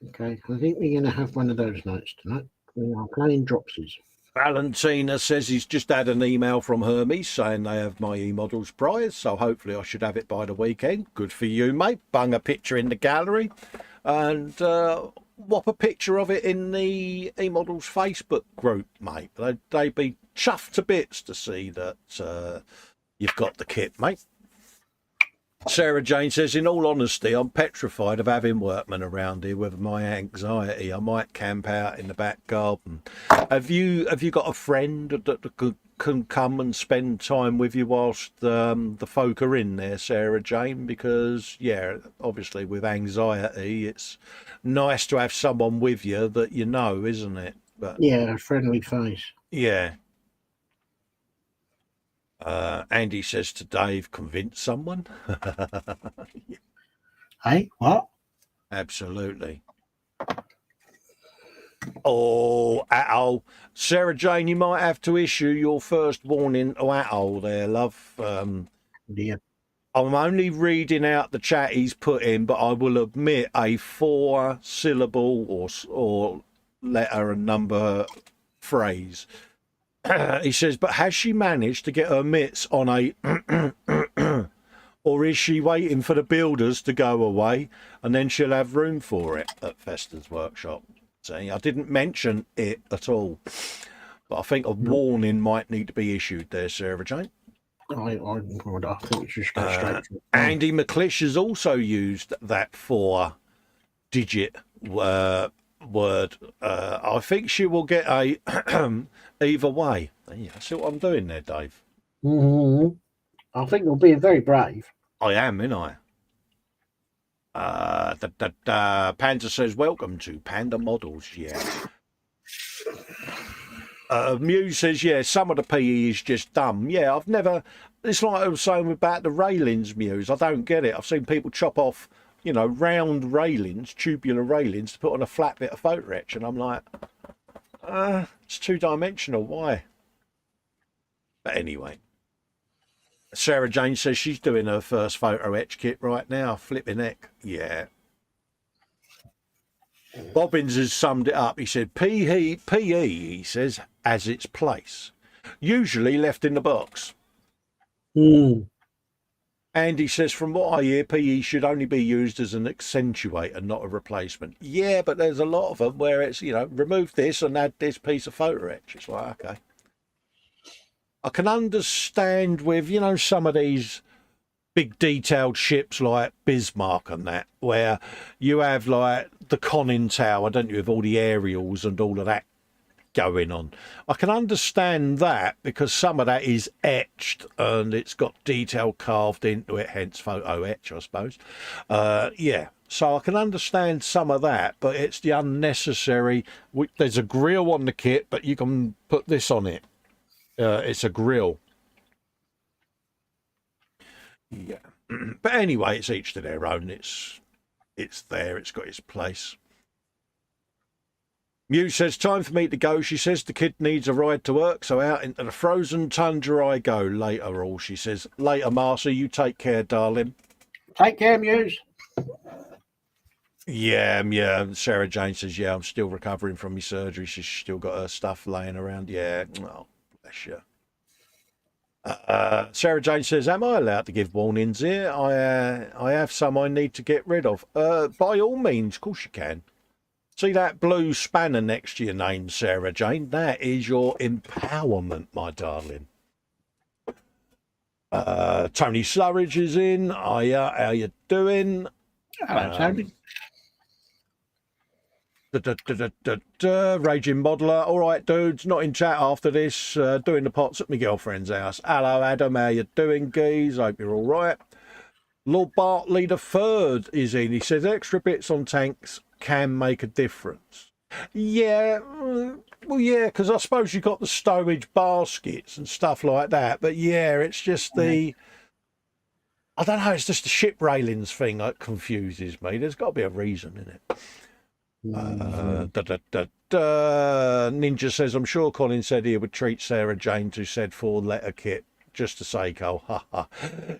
Speaker 3: Okay, I think we're going to have one of those nights tonight. We are playing dropsies.
Speaker 2: Valentina says he's just had an email from Hermes saying they have my E-Models prize, so hopefully I should have it by the weekend. Good for you, mate. Bung a picture in the gallery and whop a picture of it in the E-Models Facebook group, mate. They'd be chuffed to bits to see that you've got the kit, mate. Sarah Jane says, in all honesty, I'm petrified of having workmen around here with my anxiety. I might camp out in the back garden. Have you got a friend that can come and spend time with you whilst the folk are in there, Sarah Jane? Because, yeah, obviously with anxiety, it's nice to have someone with you that you know, isn't it? But
Speaker 3: yeah, a friendly face.
Speaker 2: Yeah. Andy says to Dave, convince someone.
Speaker 3: Hey, what?
Speaker 2: Absolutely. Oh, Atol. Sarah Jane, you might have to issue your first warning to Atol there, love.
Speaker 3: Yeah.
Speaker 2: I'm only reading out the chat he's put in, but I will admit a 4-syllable or letter and number phrase. He says, but has she managed to get her mitts on a or is she waiting for the builders to go away and then she'll have room for it at Festa's workshop? See, I didn't mention it at all, but I think a warning might need to be issued there, Sarah Jane.
Speaker 3: I think it's just go straight to it.
Speaker 2: Andy McClish has also used that 4-digit word. I think she will get a either way. Yeah, see what I'm doing there, Dave?
Speaker 3: Mm-hmm. I think you're being very brave.
Speaker 2: I am, ain't I? Panda says, welcome to Panda Models. Yeah. Muse says, yeah, some of the PE is just dumb. Yeah, I've never, it's like I was saying about the railings, Muse. I don't get it. I've seen people chop off, round railings, tubular railings to put on a flat bit of photo etch. And I'm like, it's 2-dimensional. Why? But anyway, Sarah Jane says she's doing her first photo etch kit right now. Flipping heck. Yeah. Bobbins has summed it up. He said, PE, he says, has its place. Usually left in the box. And he says, from what I hear, PE should only be used as an accentuator, not a replacement. Yeah, but there's a lot of them where it's, remove this and add this piece of photo etch. It's like, okay. I can understand with, some of these big detailed ships like Bismarck and that, where you have like the conning tower, don't you, with all the aerials and all of that going on. I can understand that because some of that is etched and it's got detail carved into it, hence photo etch, I suppose. Yeah, so I can understand some of that, but it's the unnecessary. There's a grill on the kit, but you can put this on it. It's a grill. Yeah. But anyway, it's each to their own. It's there. It's got its place. Muse says, time for me to go. She says the kid needs a ride to work, so out into the frozen tundra I go. Later, all. She says, later, Marcy. You take care, darling.
Speaker 3: Take care, Muse.
Speaker 2: Yeah. Sarah Jane says, yeah, I'm still recovering from my surgery. She's still got her stuff laying around. Yeah. Oh, bless you. Sarah Jane says, am I allowed to give warnings here? I have some I need to get rid of. By all means, of course you can. See that blue spanner next to your name, Sarah Jane? That is your empowerment, my darling. Tony Slurridge is in. Hiya, how you doing?
Speaker 3: Hello, Tony.
Speaker 2: Raging Modeler. All right, dudes, not in chat after this. Doing the pots at my girlfriend's house. Hello, Adam. How you doing, geez? Hope you're all right. Lord Bartley the Third is in. He says extra bits on tanks can make a difference. Yeah, well, yeah, because I suppose you've got the stowage baskets and stuff like that. But yeah, it's just I don't know, it's just the ship railings thing that confuses me. There's got to be a reason in it. Ninja says, I'm sure Colin said he would treat Sarah Jane to said 4-letter kit just to say, oh, ha ha.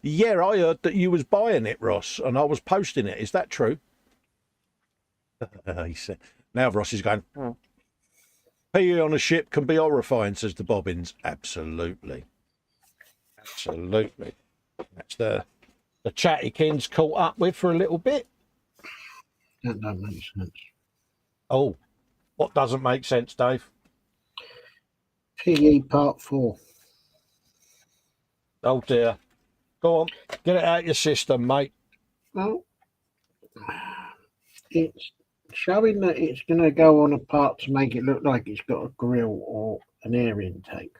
Speaker 2: Yeah, I heard that you was buying it, Ross, and I was posting it. Is that true? He said. Now Ross is going, PE on a ship can be horrifying, says the Bobbins. Absolutely. That's the chattykins caught up with for a little bit.
Speaker 3: That don't make sense.
Speaker 2: Oh, what doesn't make sense, Dave?
Speaker 3: PE Part 4.
Speaker 2: Oh dear. Go on, get it out your system, mate.
Speaker 3: Well, it's showing that it's going to go on a part to make it look like it's got a grill or an air intake.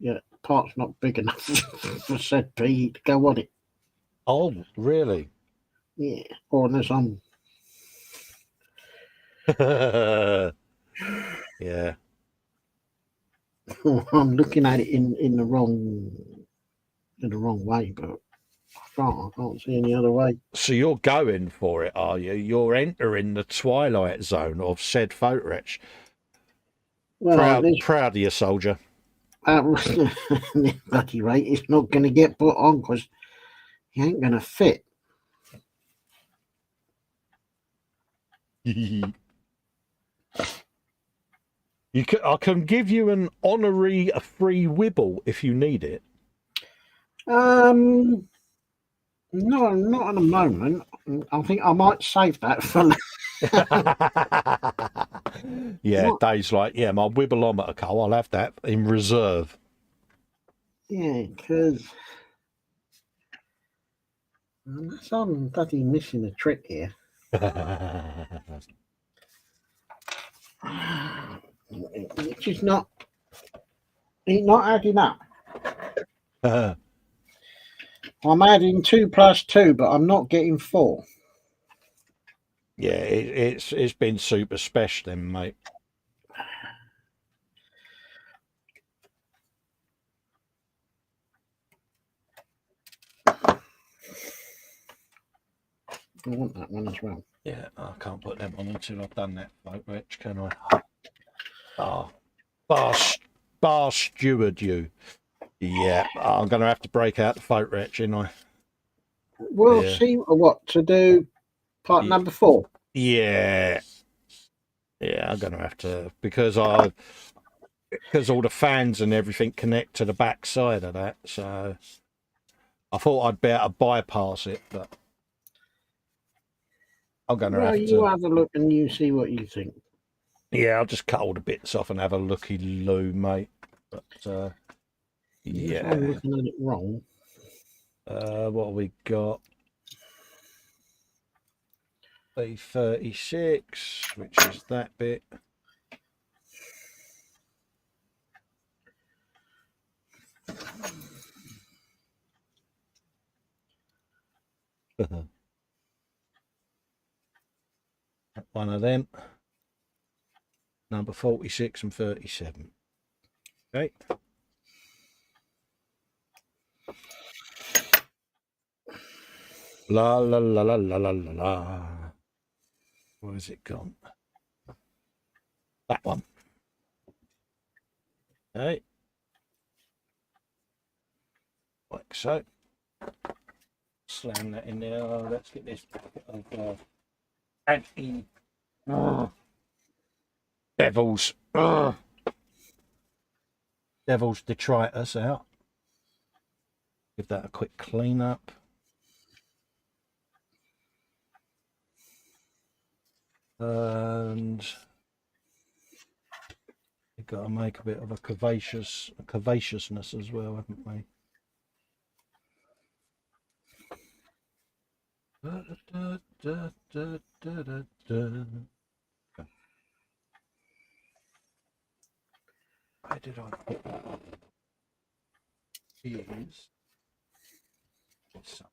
Speaker 3: Yeah, the part's not big enough for said PE to go on it.
Speaker 2: Oh, really?
Speaker 3: Yeah, or unless I'm...
Speaker 2: Yeah.
Speaker 3: I'm looking at it in the wrong way, but I can't see any other way.
Speaker 2: So you're going for it, are you? You're entering the twilight zone of said photo etch. Well, proud of you, soldier.
Speaker 3: At bloody rate, it's not going to get put on because he ain't going to fit.
Speaker 2: I can give you an honorary free wibble if you need it.
Speaker 3: No, not at the moment. I think I might save that for.
Speaker 2: Yeah, what? Dave's like, yeah, my wibbleometer, Cole, I'll have that in reserve.
Speaker 3: Yeah, because I'm bloody missing a trick here. Which is not adding up. I'm adding 2 + 2, but I'm not getting 4.
Speaker 2: Yeah, it's been super special then, mate.
Speaker 3: I want that one as well.
Speaker 2: Yeah, I can't put them on until I've done that photo etch, can I? Bar steward you. Yeah, I'm going to have to break out the photo etch, ain't I?
Speaker 3: We'll see what to do. Part number 4.
Speaker 2: Yeah. Yeah, I'm going to have to, because all the fans and everything connect to the back side of that. So I thought I'd be able to bypass it, but I'm going to have to.
Speaker 3: You have a look and you see what you think.
Speaker 2: Yeah, I'll just cut all the bits off and have a looky-loo, mate. But yeah,
Speaker 3: I'm looking at it wrong.
Speaker 2: What have we got? B36, which is that bit. One of them. Number 46 and 37. Okay. La la la la la la la la. Where's it gone? That one. Okay. Like so. Slam that in there. Oh, let's get this packet of anti Devil's Devil's detritus out. Give that a quick clean up. And you've got to make a bit of a curvaceousness as well, haven't we? Where did I put that on? Here's some.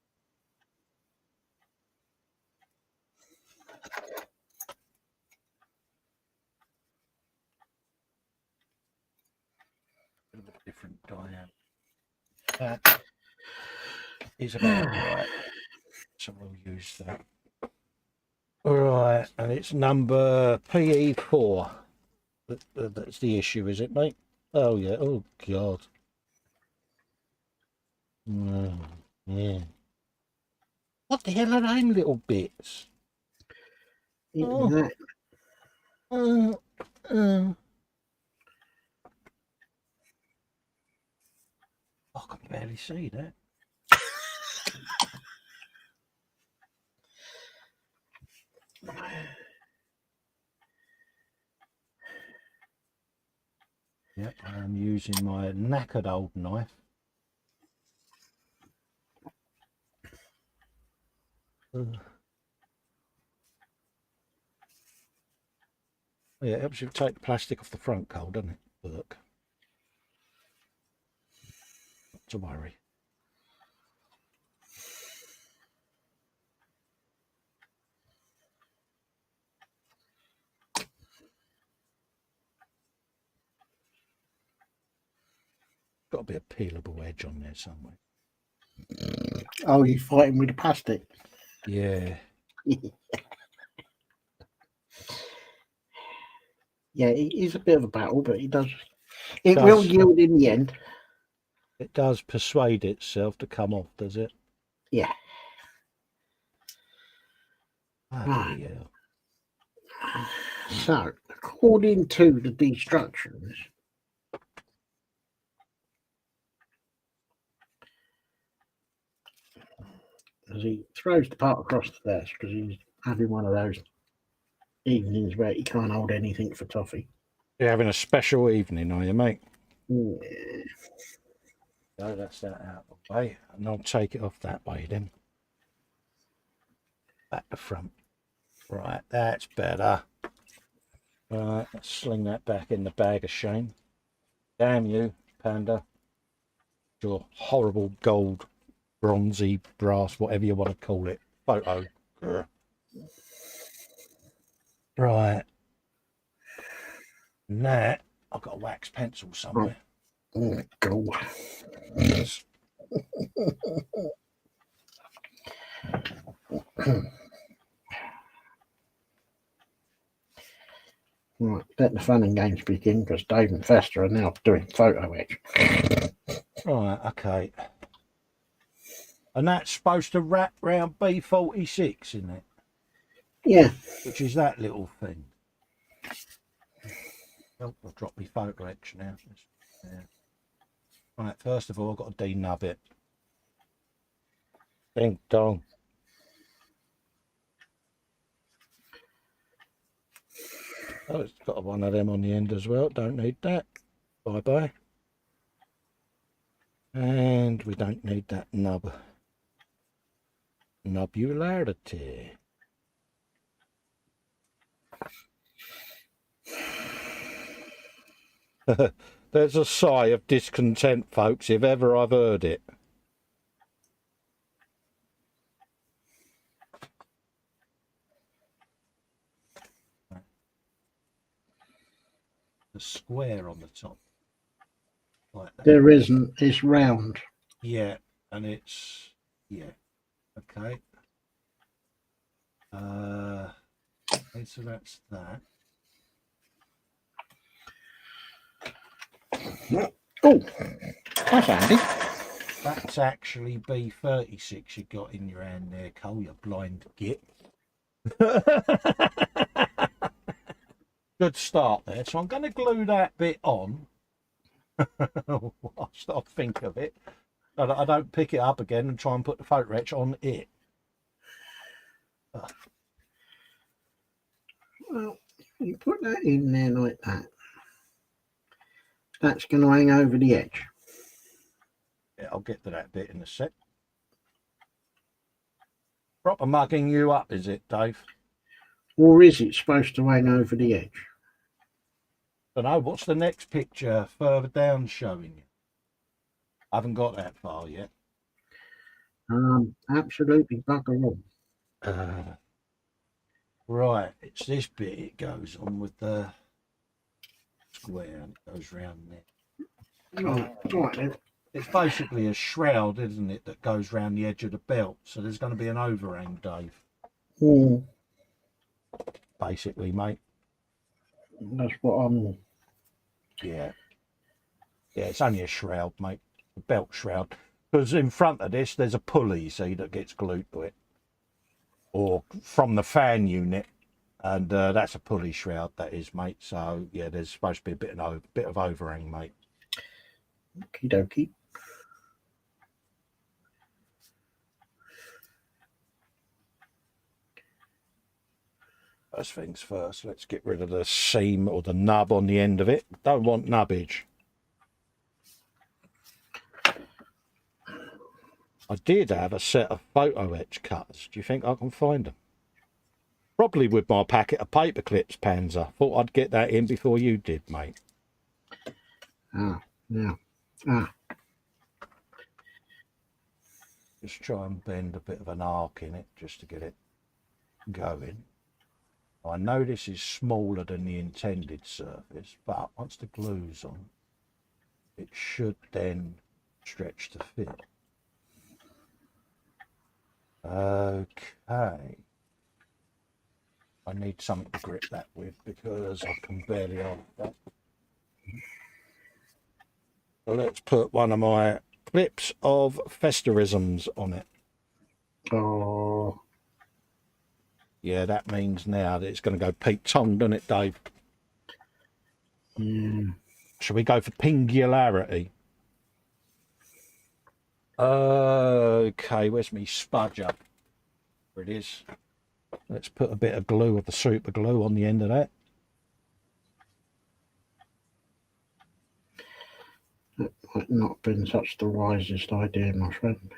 Speaker 2: A bit of a different diameter. That is about right. So we'll use that. All right, and it's number PE4. That's the issue, is it, mate? Oh, yeah. Oh, God. Yeah. What the hell are them little bits?
Speaker 3: Exactly.
Speaker 2: I can barely see that. Yep, I'm using my knackered old knife. Yeah, it helps you take the plastic off the front coal, doesn't it? Look. Not to worry. Got to be a peelable edge on there somewhere.
Speaker 3: Oh, you're fighting with the plastic?
Speaker 2: Yeah.
Speaker 3: Yeah, it is a bit of a battle, but it will yield in the end.
Speaker 2: It does persuade itself to come off, does it?
Speaker 3: Yeah.
Speaker 2: Bloody hell.
Speaker 3: So, according to the destructions, as he throws the part across the desk because he's having one of those evenings where he can't hold anything for toffee.
Speaker 2: You're having a special evening, are you, mate?
Speaker 3: Yeah.
Speaker 2: So that's that out of the way, and I'll take it off that way then. Back to front. Right, that's better. Right, let's sling that back in the bag of shame. Damn you, Panda. Your horrible gold, bronzy, brass, whatever you want to call it, photo. Ugh. Right. And that, I've got a wax pencil somewhere.
Speaker 3: Oh, God.
Speaker 2: Yes.
Speaker 3: Right, let the fun and games begin because Dave and Festa are now doing photo etch.
Speaker 2: Right, okay. And that's supposed to wrap round B46, isn't it?
Speaker 3: Yeah.
Speaker 2: Which is that little thing. Oh, I'll drop my photo etch now. Yeah. Right, first of all, I've got to denub it. Ding dong. Oh, it's got one of them on the end as well. Don't need that. Bye bye. And we don't need that nubularity. There's a sigh of discontent, folks, if ever I've heard it. The square on the top. Like that.
Speaker 3: There isn't. It's round.
Speaker 2: Yeah, and it's... Yeah. Okay. Okay, so that's that.
Speaker 3: Oh, that's handy.
Speaker 2: That's actually B36 you got in your hand there, Cole, you blind git. Good start there. So I'm going to glue that bit on. Whilst I think of it. So that I don't pick it up again and try and put the photo etch on it.
Speaker 3: Well, you put that in there like that. That's going to hang over the edge.
Speaker 2: Yeah, I'll get to that bit in a sec. Proper mugging you up, is it, Dave?
Speaker 3: Or is it supposed to hang over the edge?
Speaker 2: I don't know. What's the next picture further down showing you? I haven't got that far yet.
Speaker 3: Absolutely bugger all.
Speaker 2: Right, it's this bit it goes on with the square and it goes round there.
Speaker 3: Right then.
Speaker 2: It's basically a shroud, isn't it, that goes round the edge of the belt. So there's going to be an overhang, Dave.
Speaker 3: Mm.
Speaker 2: Basically, mate.
Speaker 3: That's what I'm...
Speaker 2: Yeah. Yeah, it's only a shroud, mate. A belt shroud. Because in front of this, there's a pulley, see, that gets glued to it. Or from the fan unit. And that's a pulley shroud, that is, mate. So, yeah, there's supposed to be a bit of overhang, mate.
Speaker 3: Okie dokie.
Speaker 2: First things first, let's get rid of the seam or the nub on the end of it. Don't want nubbage. I did have a set of photo etch cutters. Do you think I can find them? Probably with my packet of paper clips, Panzer. Thought I'd get that in before you did, mate.
Speaker 3: Yeah.
Speaker 2: Just try and bend a bit of an arc in it just to get it going. I know this is smaller than the intended surface, but once the glue's on, it should then stretch to fit. Okay. I need something to grip that with because I can barely hold that. So let's put one of my clips of Festerisms on it.
Speaker 3: Oh.
Speaker 2: Yeah, that means now that it's going to go Pete Tong, doesn't it, Dave?
Speaker 3: Yeah.
Speaker 2: Shall we go for pingularity? Okay, where's me spudger? There it is. Let's put a bit of glue, of the super glue, on the end of that.
Speaker 3: That might not have been such the wisest idea, my friend.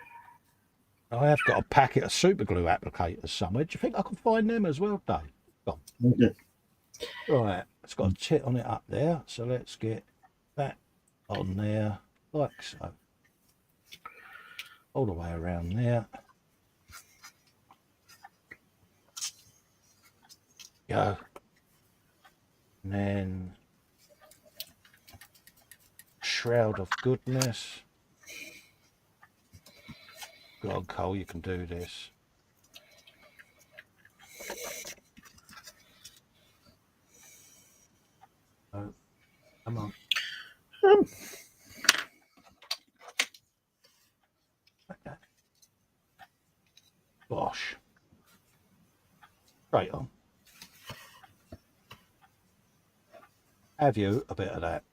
Speaker 2: I have got a packet of super glue applicators somewhere. Do you think I can find them as well, Dave? Go on.
Speaker 3: Yeah.
Speaker 2: Right, it's got a tit on it up there, so let's get that on there, like so. All the way around there. Go. And then shroud of goodness. Go on, Cole, you can do this. Oh, come on. Okay. Bosh. Right on. Have you a bit of that?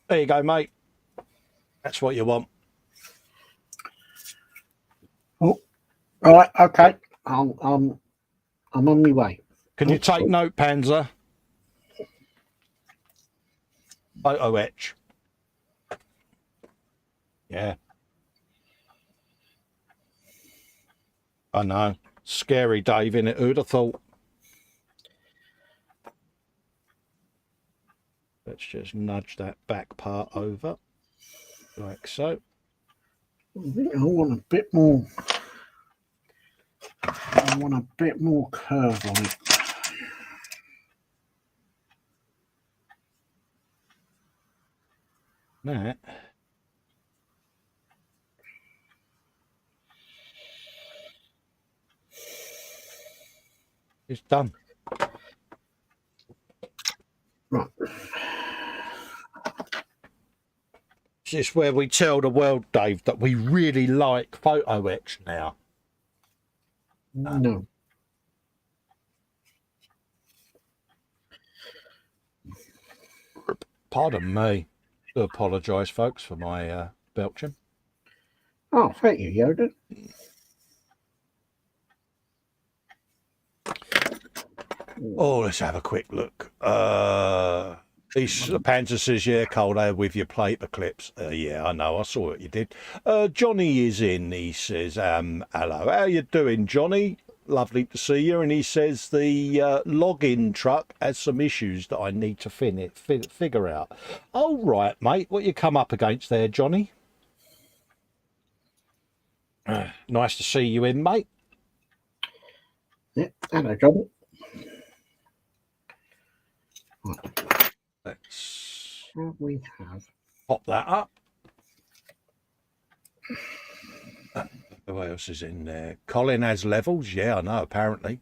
Speaker 2: There you go, mate. That's what you want.
Speaker 3: Oh, right. Okay. I'm on my way.
Speaker 2: Can you take note, Panzer? Photo etch. Yeah. I know. Scary, Dave, innit? Who'd have thought? Let's just nudge that back part over, like so.
Speaker 3: I think I want a bit more. I want a bit more curve on it.
Speaker 2: That is done.
Speaker 3: Right.
Speaker 2: This is where we tell the world, Dave, that we really like photo etch now.
Speaker 3: No.
Speaker 2: Pardon me. I apologise, folks, for my belching.
Speaker 3: Oh, thank you, Yoda.
Speaker 2: Oh, let's have a quick look. Panther says, yeah, Cole, there with your paper clips. Yeah, I know. I saw what you did. Johnny is in. He says, hello. How you doing, Johnny? Lovely to see you. And he says the login truck has some issues that I need to figure out. Oh, right, mate. What you come up against there, Johnny? Nice to see you in, mate.
Speaker 3: Yeah, hello, Johnny.
Speaker 2: Let's
Speaker 3: We have
Speaker 2: pop that up. Who else is in there? Colin has levels. Yeah, I know, apparently.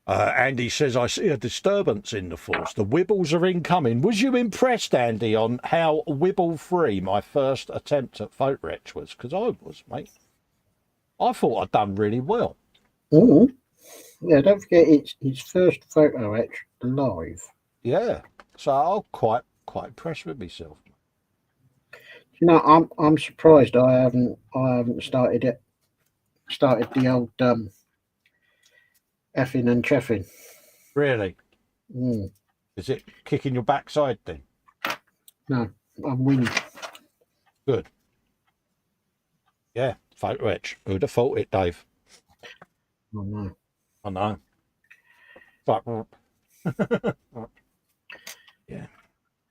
Speaker 2: Andy says, I see a disturbance in the force. The Wibbles are incoming. Was you impressed, Andy, on how Wibble-free my first attempt at photo etch was? Because I was, mate. I thought I'd done really well.
Speaker 3: Oh, yeah, don't forget it's his first photo etch live.
Speaker 2: Yeah, so I'm quite impressed with myself.
Speaker 3: You know, I'm surprised I haven't started it. Started the old effing and cheffing.
Speaker 2: Really?
Speaker 3: Mm.
Speaker 2: Is it kicking your backside then?
Speaker 3: No, I'm winning.
Speaker 2: Good. Yeah, photo etch. Who'd have thought it, Dave?
Speaker 3: Oh no.
Speaker 2: I know. But yeah,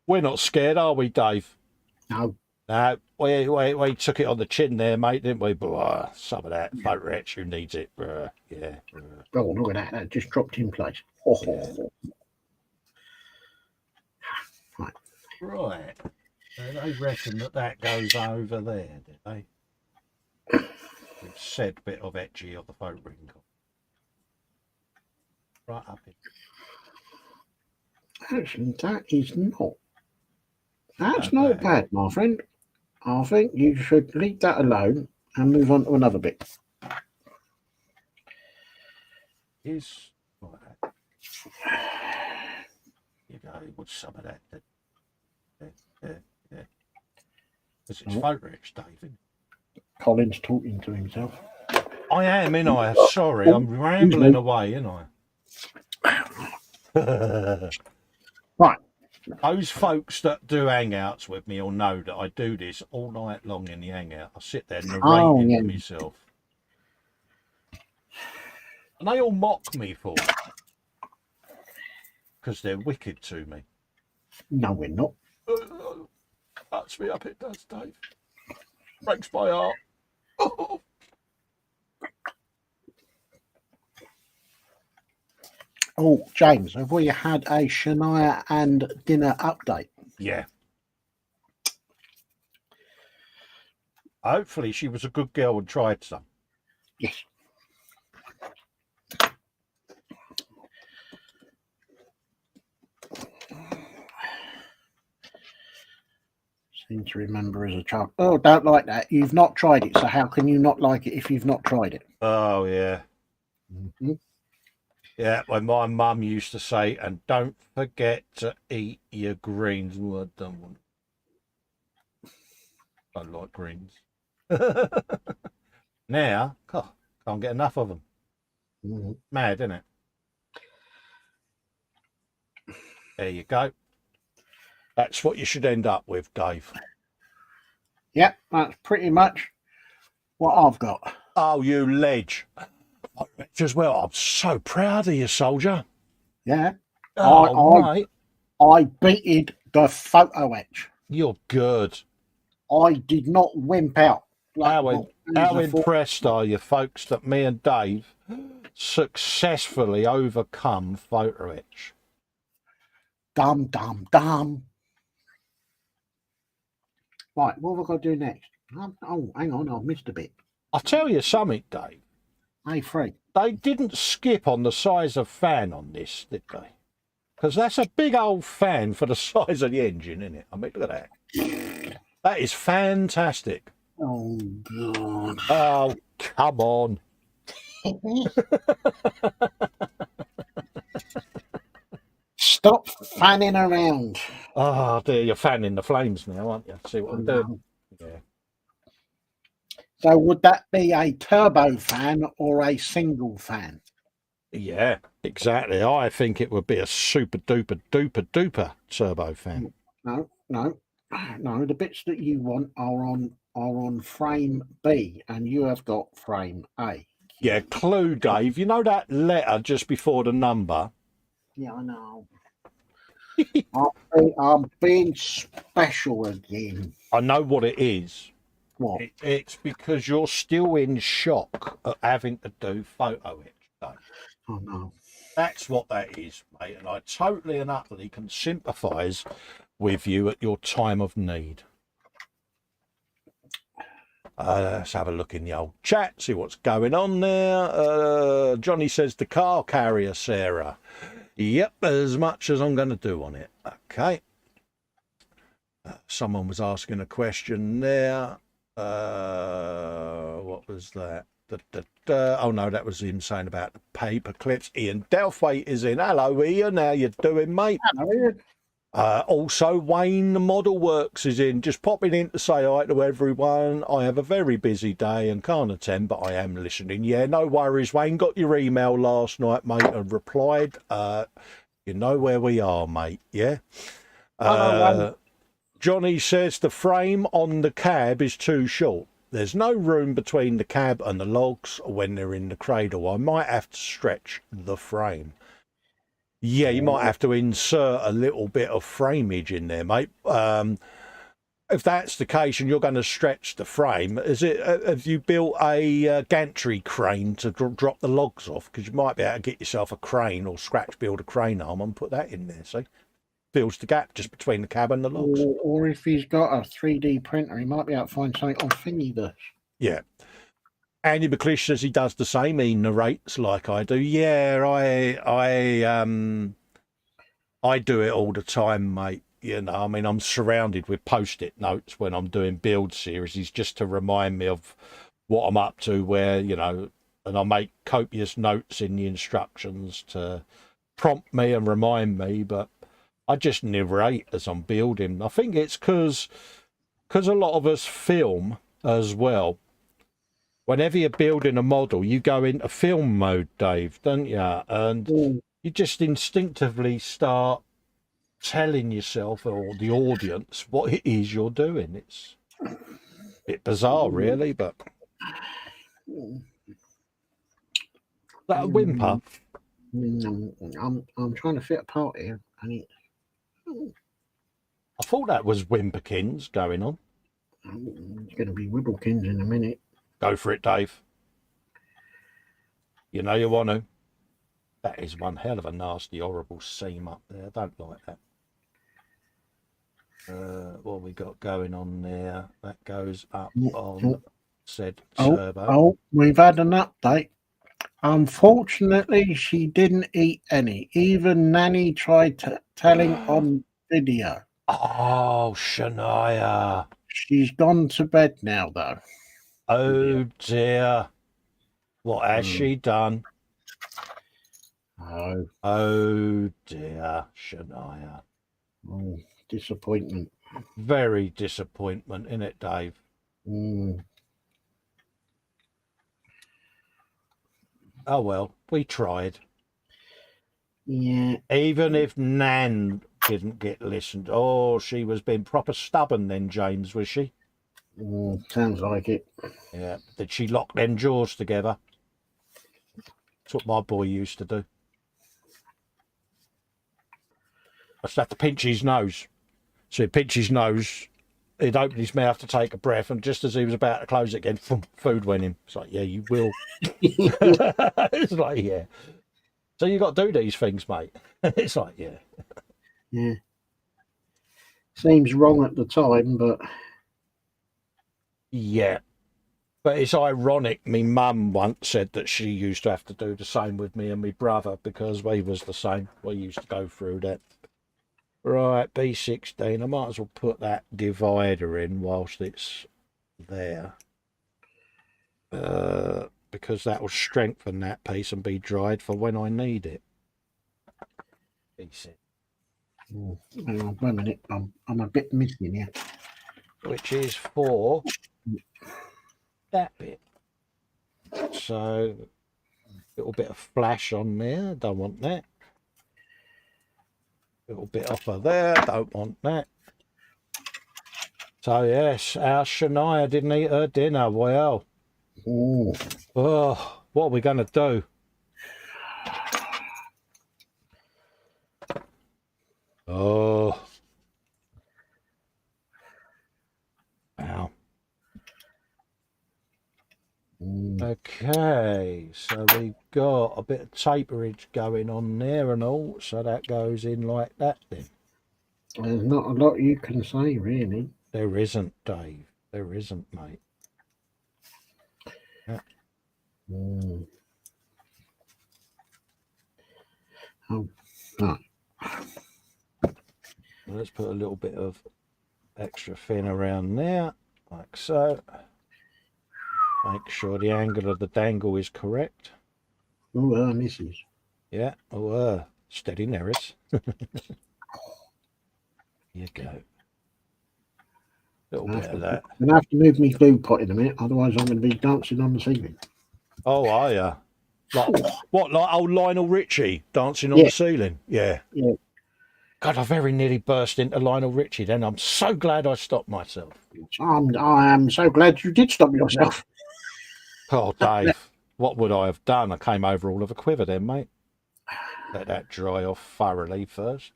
Speaker 2: we're not scared, are we, Dave?
Speaker 3: No.
Speaker 2: No, we took it on the chin there, mate, didn't we? But some of that photo etch, who needs it? Yeah.
Speaker 3: Oh, look at that! That just dropped in place. Oh,
Speaker 2: Yeah.
Speaker 3: Right.
Speaker 2: Right. They reckon that goes over there, did they? We've said bit of etchy of the photo ring. Right up it.
Speaker 3: Actually, that is not. That's
Speaker 2: Not
Speaker 3: not bad, my friend. I think you should leave that alone and move on to another bit.
Speaker 2: Is right. You go with some of that. Yeah. Because it's photo etch, David.
Speaker 3: Colin's talking to himself.
Speaker 2: I am, ain't I? Sorry, I'm rambling away, ain't I?
Speaker 3: Right.
Speaker 2: Those folks that do hangouts with me will know that I do this all night long in the hangout. I sit there narrating to myself. And they all mock me for it. Because they're wicked to me.
Speaker 3: No, we're not.
Speaker 2: Cuts me up, it does, Dave. Breaks my heart. Oh.
Speaker 3: Oh, James, have we had a Shania and dinner update?
Speaker 2: Yeah. Hopefully she was a good girl and tried some.
Speaker 3: Yes. Seem to remember as a child. Oh, don't like that. You've not tried it, so how can you not like it if you've not tried it?
Speaker 2: Oh, yeah.
Speaker 3: Mm-hmm.
Speaker 2: Yeah, when my mum used to say, and don't forget to eat your greens. Well, I don't like greens. Now, can't get enough of them.
Speaker 3: Mm-hmm.
Speaker 2: Mad, isn't it? There you go. That's what you should end up with, Dave.
Speaker 3: Yep, that's pretty much what I've got.
Speaker 2: Oh, you ledge. Just well, I'm so proud of you, soldier.
Speaker 3: Yeah.
Speaker 2: Oh, mate.
Speaker 3: I beated the photo etch.
Speaker 2: You're good.
Speaker 3: I did not wimp out.
Speaker 2: How impressed are you, folks, that me and Dave successfully overcome photo etch?
Speaker 3: Dum. Right, what have I got to do next? Oh, hang on, I've missed a bit.
Speaker 2: I'll tell you something, Dave.
Speaker 3: Hey, Free.
Speaker 2: They didn't skip on the size of fan on this, did they? Because that's a big old fan for the size of the engine, isn't it? I mean, look at that. That is fantastic.
Speaker 3: Oh, God.
Speaker 2: Oh, come on.
Speaker 3: Stop fanning around.
Speaker 2: Oh, dear, you're fanning the flames now, aren't you? See what I'm doing? Yeah.
Speaker 3: So would that be a turbo fan or a single fan?
Speaker 2: Yeah, exactly. I think it would be a super duper turbo fan.
Speaker 3: No. The bits that you want are on frame B, and you have got frame A.
Speaker 2: Yeah, clue, Dave. You know that letter just before the number?
Speaker 3: Yeah, I know. I'm being special again.
Speaker 2: I know what it is.
Speaker 3: What?
Speaker 2: It's because you're still in shock at having to do photo etch, Dave.
Speaker 3: Oh, no.
Speaker 2: That's what that is, mate. And I totally and utterly can sympathise with you at your time of need. Let's have a look in the old chat, see what's going on there. Johnny says the car carrier, Sarah. Yep, as much as I'm going to do on it. Okay. Someone was asking a question there. What was that? Oh, no, that was him saying about the paper clips. Ian Delthwaite is in. Hello, Ian. How you doing, mate?
Speaker 3: Hello, Ian.
Speaker 2: Also, Wayne the Model Works is in. Just popping in to say hi to everyone. I have a very busy day and can't attend, but I am listening. Yeah, no worries, Wayne. Got your email last night, mate, and replied. You know where we are, mate, yeah? Johnny says the frame on the cab is too short. There's no room between the cab and the logs when they're in the cradle. I might have to stretch the frame. Yeah, you might have to insert a little bit of frameage in there, mate. If that's the case and you're going to stretch the frame, have you built a gantry crane to drop the logs off? Because you might be able to get yourself a crane or scratch build a crane arm and put that in there, see? Fills the gap just between the cab and the logs.
Speaker 3: Or if he's got a 3D printer, he might be able to find something on Thingiverse.
Speaker 2: Yeah. Andy McClish says he does the same. He narrates like I do. Yeah, I do it all the time, mate. You know, I mean, I'm surrounded with post-it notes when I'm doing build series, just to remind me of what I'm up to, where, you know, and I make copious notes in the instructions to prompt me and remind me, but I just narrate as I'm building. I think it's because a lot of us film as well. Whenever you're building a model, you go into film mode, Dave, don't you? And you just instinctively start telling yourself or the audience what it is you're doing. It's a bit bizarre, really, but that a whimper?
Speaker 3: I'm trying to fit a part here, and
Speaker 2: I thought that was Whimperkins going on.
Speaker 3: It's going to be Wibblekins in a minute.
Speaker 2: Go for it, Dave. You know you want to. That is one hell of a nasty, horrible seam up there. I don't like that. What we got going on there? That goes up on said turbo.
Speaker 3: Oh, we've had an update. Unfortunately, she didn't eat any. Even Nanny tried telling on video.
Speaker 2: Oh, Shania.
Speaker 3: She's gone to bed now, though.
Speaker 2: Oh, dear. What has she done? Oh, dear, Shania.
Speaker 3: Oh, disappointment.
Speaker 2: Very disappointment, isn't it, Dave? Oh, well, we tried.
Speaker 3: Yeah.
Speaker 2: Even if Nan didn't get listened. Oh, she was being proper stubborn then, James, was she?
Speaker 3: Sounds like it.
Speaker 2: Yeah. Did she lock them jaws together? That's what my boy used to do. I just have to pinch his nose. So he'd pinch his nose, he'd open his mouth to take a breath, and just as he was about to close it again, food went in. It's like, yeah, you will. It's like, yeah. So you got to do these things, mate. It's like, yeah.
Speaker 3: Yeah. Seems wrong at the time, but...
Speaker 2: Yeah. But it's ironic. Me mum once said that she used to have to do the same with me and my brother because we was the same. We used to go through that. Right, B16. I might as well put that divider in whilst it's there. Because that will strengthen that piece and be dried for when I need it. B6.
Speaker 3: Hang on, wait a minute. I'm a bit missing here.
Speaker 2: Which is for that bit. So, a little bit of flash on there. Don't want that. Little bit off of there, don't want that. So yes, our Shania didn't eat her dinner. Well, oh, what are we going to do? Oh, wow. Okay, so we've got a bit of taperage going on there and all, so that goes in like that then.
Speaker 3: There's not a lot you can say, really.
Speaker 2: There isn't, Dave. There isn't, mate. Yeah.
Speaker 3: Oh, no.
Speaker 2: Let's put a little bit of extra fin around there, like so. Make sure the angle of the dangle is correct.
Speaker 3: Oh, misses.
Speaker 2: Yeah. Oh, steady, Neris. Here you go. Little bit of that.
Speaker 3: I'm going to have to move my glue pot in a minute, otherwise I'm going to be dancing on the ceiling.
Speaker 2: Oh, are you? Like what? Like old Lionel Richie dancing on the ceiling? Yeah.
Speaker 3: Yeah.
Speaker 2: God, I very nearly burst into Lionel Richie. Then I'm so glad I stopped myself.
Speaker 3: I am so glad you did stop yourself.
Speaker 2: Oh, Dave, what would I have done? I came over all of a quiver then, mate. Let that dry off thoroughly first.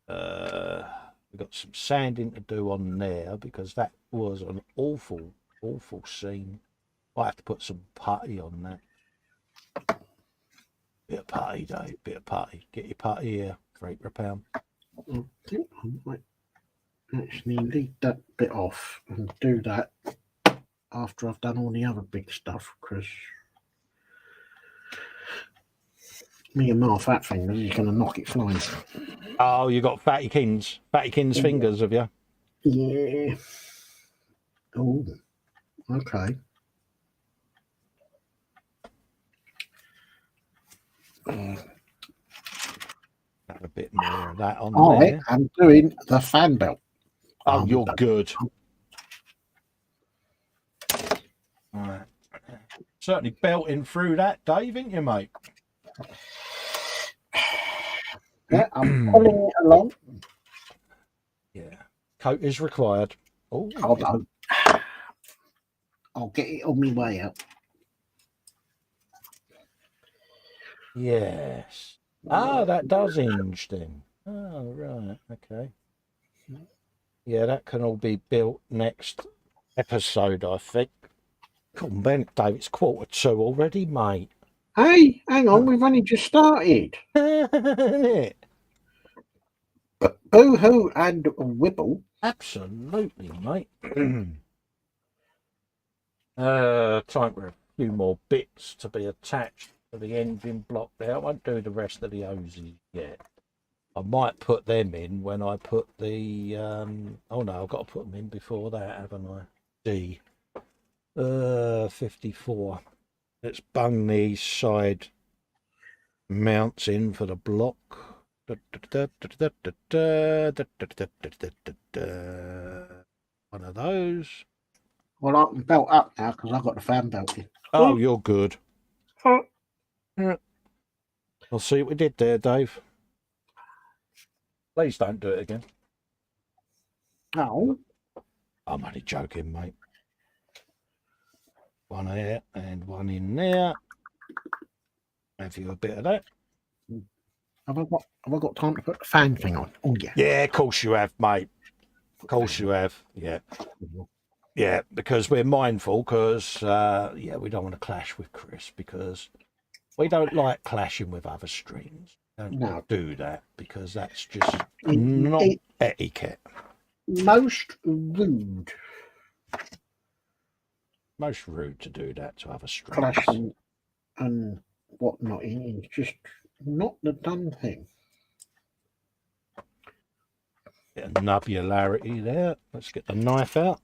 Speaker 2: We've got some sanding to do on there because that was an awful, awful scene. I have to put some putty on that. Bit of putty, Dave, bit of putty. Get your putty here for £8 a pound.
Speaker 3: I think I might actually leave that bit off and do that after I've done all the other big stuff, because me and my fat fingers is going to knock it flying.
Speaker 2: Oh, you got Fatty King's fingers, have you?
Speaker 3: Yeah. Oh, okay.
Speaker 2: Have a bit more of that on there.
Speaker 3: I'm doing the fan belt.
Speaker 2: Oh, you're good. Right. Certainly belting through that, Dave, ain't you, mate?
Speaker 3: Yeah, I'm pulling it along.
Speaker 2: Yeah. Coat is required. Oh,
Speaker 3: hold on. I'll get it on my way out.
Speaker 2: Yes. Ah, that does hinge then. Oh, right. Okay. Yeah, that can all be built next episode, I think. Come on, Ben, Dave, it's 1:45 already, mate.
Speaker 3: Hey, hang on, we've only just started. Boo-hoo and Wibble.
Speaker 2: Absolutely, mate. Time for a few more bits to be attached to the engine block there. I won't do the rest of the hoses yet. I might put them in when I put the oh no, I've got to put them in before that, haven't I? D 54. Let's bung these side mounts in for the block. One of those.
Speaker 3: Well, I can belt up now because I've got the fan belt in.
Speaker 2: Oh, you're good. I'll see what we did there, Dave. Please don't do it again.
Speaker 3: Oh.
Speaker 2: I'm only joking, mate. One here and one in there. Have you a bit of that?
Speaker 3: Have I got time to put the fan thing on? Oh yeah.
Speaker 2: Yeah, of course you have, mate. Of course you have. Yeah. Yeah, because we're mindful, because we don't want to clash with Chris, because we don't like clashing with other streams. Don't do that, because that's just not etiquette.
Speaker 3: Most rude.
Speaker 2: Most rude to do that to other streams.
Speaker 3: Clashing and whatnot. It's just not the done thing.
Speaker 2: Bit of nubularity there. Let's get the knife out.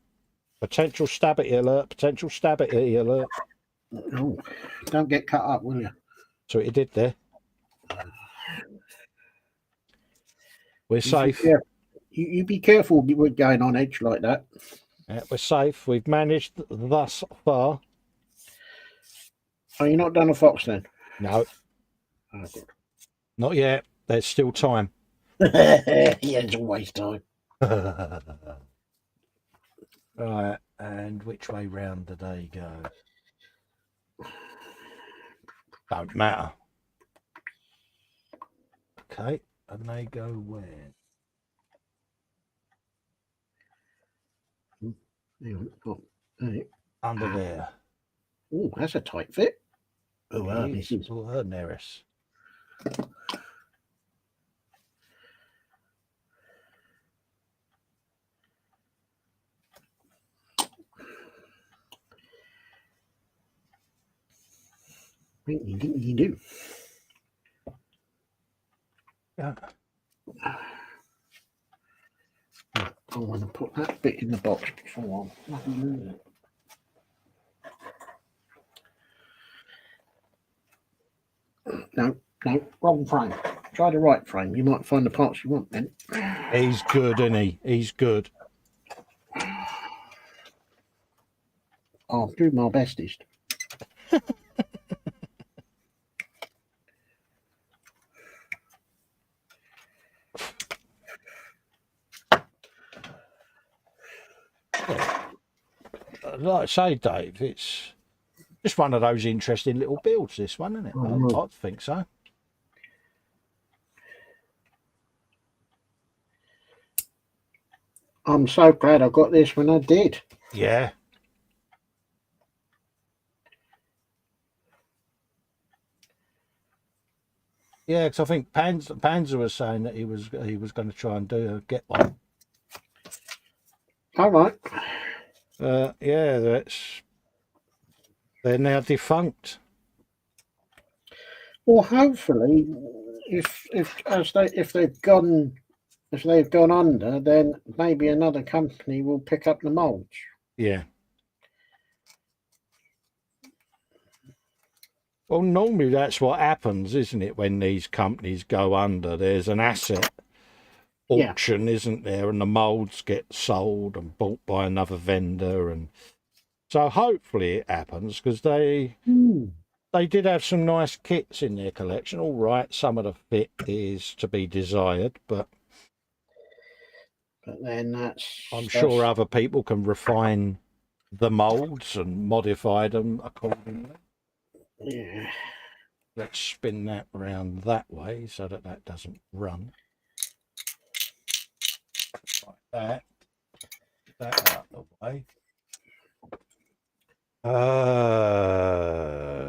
Speaker 2: Potential stabity alert. Potential stabity alert.
Speaker 3: Oh, don't get cut up, will you?
Speaker 2: So it did there. We're safe.
Speaker 3: You be careful with going on edge like that.
Speaker 2: Yeah, we're safe. We've managed thus far.
Speaker 3: Are you not done a fox then?
Speaker 2: No.
Speaker 3: Oh, good.
Speaker 2: Not yet. There's still time.
Speaker 3: Yeah, it's always time.
Speaker 2: Right, and which way round do they go? Don't matter. Okay, and they go where? Under there.
Speaker 3: Oh, that's a tight fit.
Speaker 2: Oh, this is all her Neris.
Speaker 3: You do.
Speaker 2: Yeah.
Speaker 3: I want to put that bit in the box before I move it. No, wrong frame. Try the right frame. You might find the parts you want then.
Speaker 2: He's good, isn't he? He's good.
Speaker 3: I'll do my bestest.
Speaker 2: Like I say, Dave, it's just one of those interesting little builds, this one, isn't it? I think so.
Speaker 3: I'm so glad I got this when I did.
Speaker 2: Yeah. Yeah, because I think Panzer was saying that he was going to try and get one.
Speaker 3: All right.
Speaker 2: Yeah, they're now defunct.
Speaker 3: Well, hopefully, if they've gone under, then maybe another company will pick up the molds.
Speaker 2: Yeah. Well, normally that's what happens, isn't it? When these companies go under, there's an asset auction, isn't there? And the molds get sold and bought by another vendor, and so hopefully it happens, because they did have some nice kits in their collection. All right, some of the fit is to be desired, but
Speaker 3: then
Speaker 2: I'm sure other people can refine the molds and modify them accordingly.
Speaker 3: Yeah.
Speaker 2: Let's spin that around that way so that doesn't run. Like that out the way.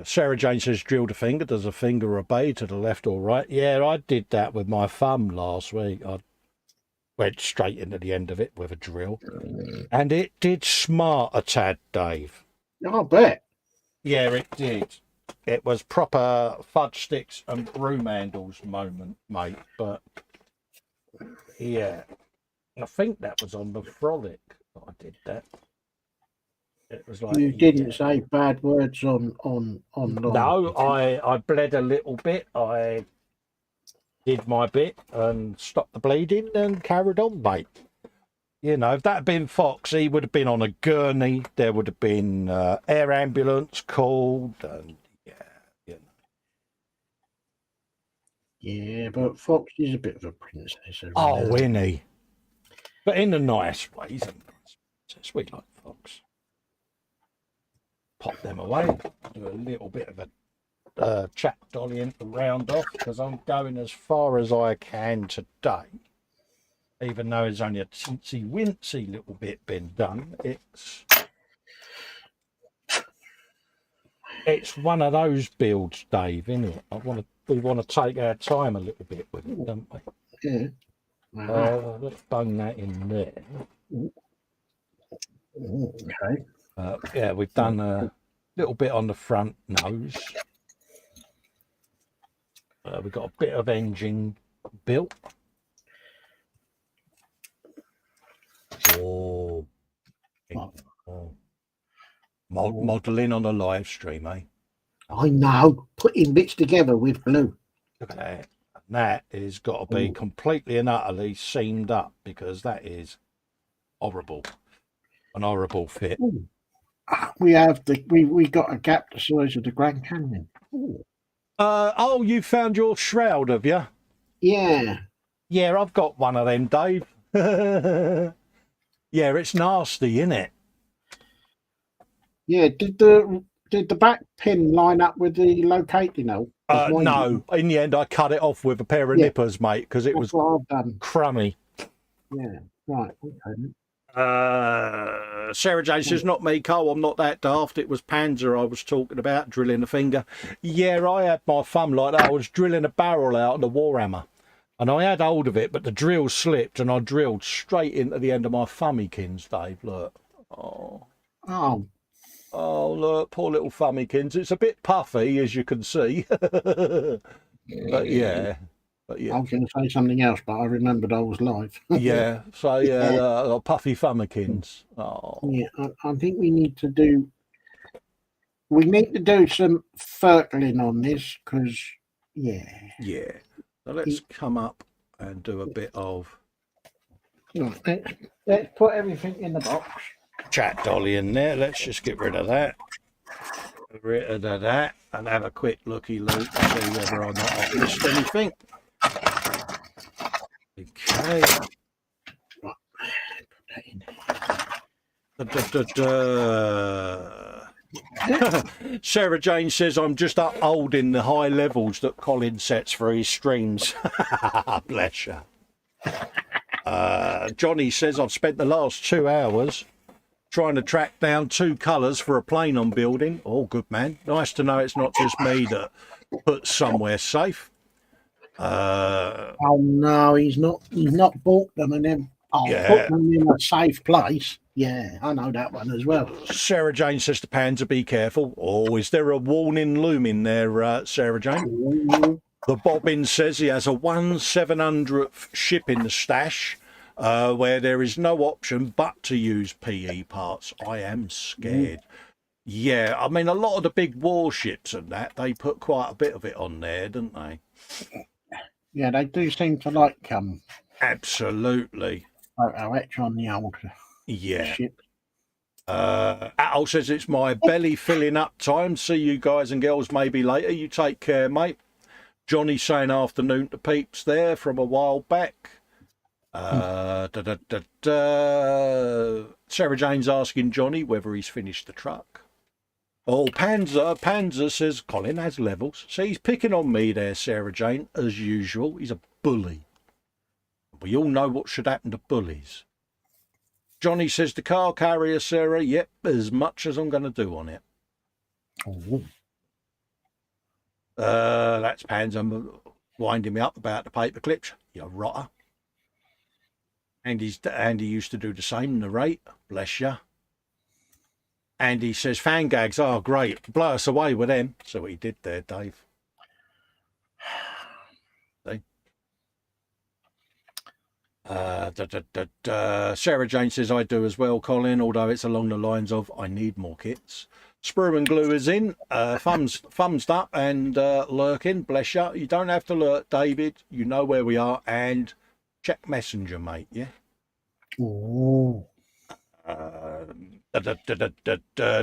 Speaker 2: Sarah Jane says, drilled a finger. Does a finger obey to the left or right? Yeah, I did that with my thumb last week. I went straight into the end of it with a drill. And it did smart a tad, Dave.
Speaker 3: I bet.
Speaker 2: Yeah, it did. It was proper fudge sticks and broom handles moment, mate. But, yeah. I think that was on the Frolic that I did that. It was like,
Speaker 3: you didn't say bad words on
Speaker 2: No, I bled a little bit. I did my bit and stopped the bleeding and carried on, mate. You know, if that had been Fox, he would have been on a gurney. There would have been air ambulance called, and
Speaker 3: Yeah, but Fox is a bit of a princess.
Speaker 2: Oh, isn't he? But in a nice way. He's a nice princess. We like Fox. Pop them away. Do a little bit of a chat Dolly in to round off because I'm going as far as I can today. Even though there's only a teensy wincy little bit been done, it's one of those builds, Dave, isn't it? We want to take our time a little bit with it, don't we?
Speaker 3: Yeah.
Speaker 2: Let's bung that in there.
Speaker 3: Okay.
Speaker 2: Yeah, we've done a little bit on the front nose. We've got a bit of engine built. Oh. Modelling on a live stream, eh?
Speaker 3: I know. Putting bits together with glue.
Speaker 2: Look at that. That has got to be completely and utterly seamed up because that is horrible. An horrible fit.
Speaker 3: Ooh. We have we got a gap the size of the Grand Canyon. Ooh.
Speaker 2: Oh, you found your shroud, have you?
Speaker 3: Yeah.
Speaker 2: Yeah, I've got one of them, Dave. Yeah, it's nasty, isn't it?
Speaker 3: Yeah. Did the back pin line up with the locating hole?
Speaker 2: No. In the end, I cut it off with a pair of nippers, mate, because it was crummy.
Speaker 3: Yeah. Right. Okay.
Speaker 2: Sarah Jane says, not me, Cole, I'm not that daft. It was Panzer I was talking about, drilling a finger. Yeah, I had my thumb like that. I was drilling a barrel out of the Warhammer. And I had hold of it, but the drill slipped and I drilled straight into the end of my thumbykins, Dave. Look. Oh, look, poor little thumbykins. It's a bit puffy, as you can see. But yeah.
Speaker 3: I was going to say something else, but I remembered I was live.
Speaker 2: Yeah, so yeah, puffy thumbykins. Oh.
Speaker 3: Yeah, I think we need to do some fertling on this because,
Speaker 2: Yeah. So let's come up and do a bit of...
Speaker 3: Right, let's put everything in the box.
Speaker 2: Chat Dolly in there. Let's just get rid of that. Get rid of that and have a quick looky-look to see whether or not I've missed anything. Okay.
Speaker 3: Right. Put that in.
Speaker 2: Sarah Jane says, I'm just upholding the high levels that Colin sets for his streams. Bless you. Johnny says, I've spent the last 2 hours trying to track down 2 colours for a plane I'm building. Oh, good man. Nice to know it's not just me that puts somewhere safe.
Speaker 3: Oh no, he's not bought them and then put them in a safe place. Yeah, I know that one as well.
Speaker 2: Sarah Jane says to Panzer, be careful. Oh, is there a warning looming there, Sarah Jane?
Speaker 3: Ooh.
Speaker 2: The Bobbin says he has a 1/700th ship in the stash where there is no option but to use PE parts. I am scared. Yeah, I mean, a lot of the big warships and that, they put quite a bit of it on there, don't they?
Speaker 3: Yeah, they do seem to like
Speaker 2: absolutely
Speaker 3: photo etch on the old ship.
Speaker 2: Al says it's my belly filling up time. See you guys and girls maybe later. You take care, mate. Johnny saying afternoon to peeps there from a while back. Sarah Jane's asking Johnny whether he's finished the truck. Oh, Panzer says Colin has levels. See, he's picking on me there, Sarah Jane, as usual. He's a bully. We all know what should happen to bullies. Johnny says the car carrier, Sarah, yep, as much as I'm going to do on it.
Speaker 3: Oh.
Speaker 2: That's Panzer winding me up about the paper clips. You rotter. And he used to do the same, narrate. Bless you. And he says, fan gags, oh, great. Blow us away with them. So what he did there, Dave. See? Sarah Jane says, I do as well, Colin, although it's along the lines of, I need more kits. Sprue and Glue is in. Thumbs up and lurking. Bless you. You don't have to lurk, David. You know where we are. And check Messenger, mate, yeah?
Speaker 3: Ooh.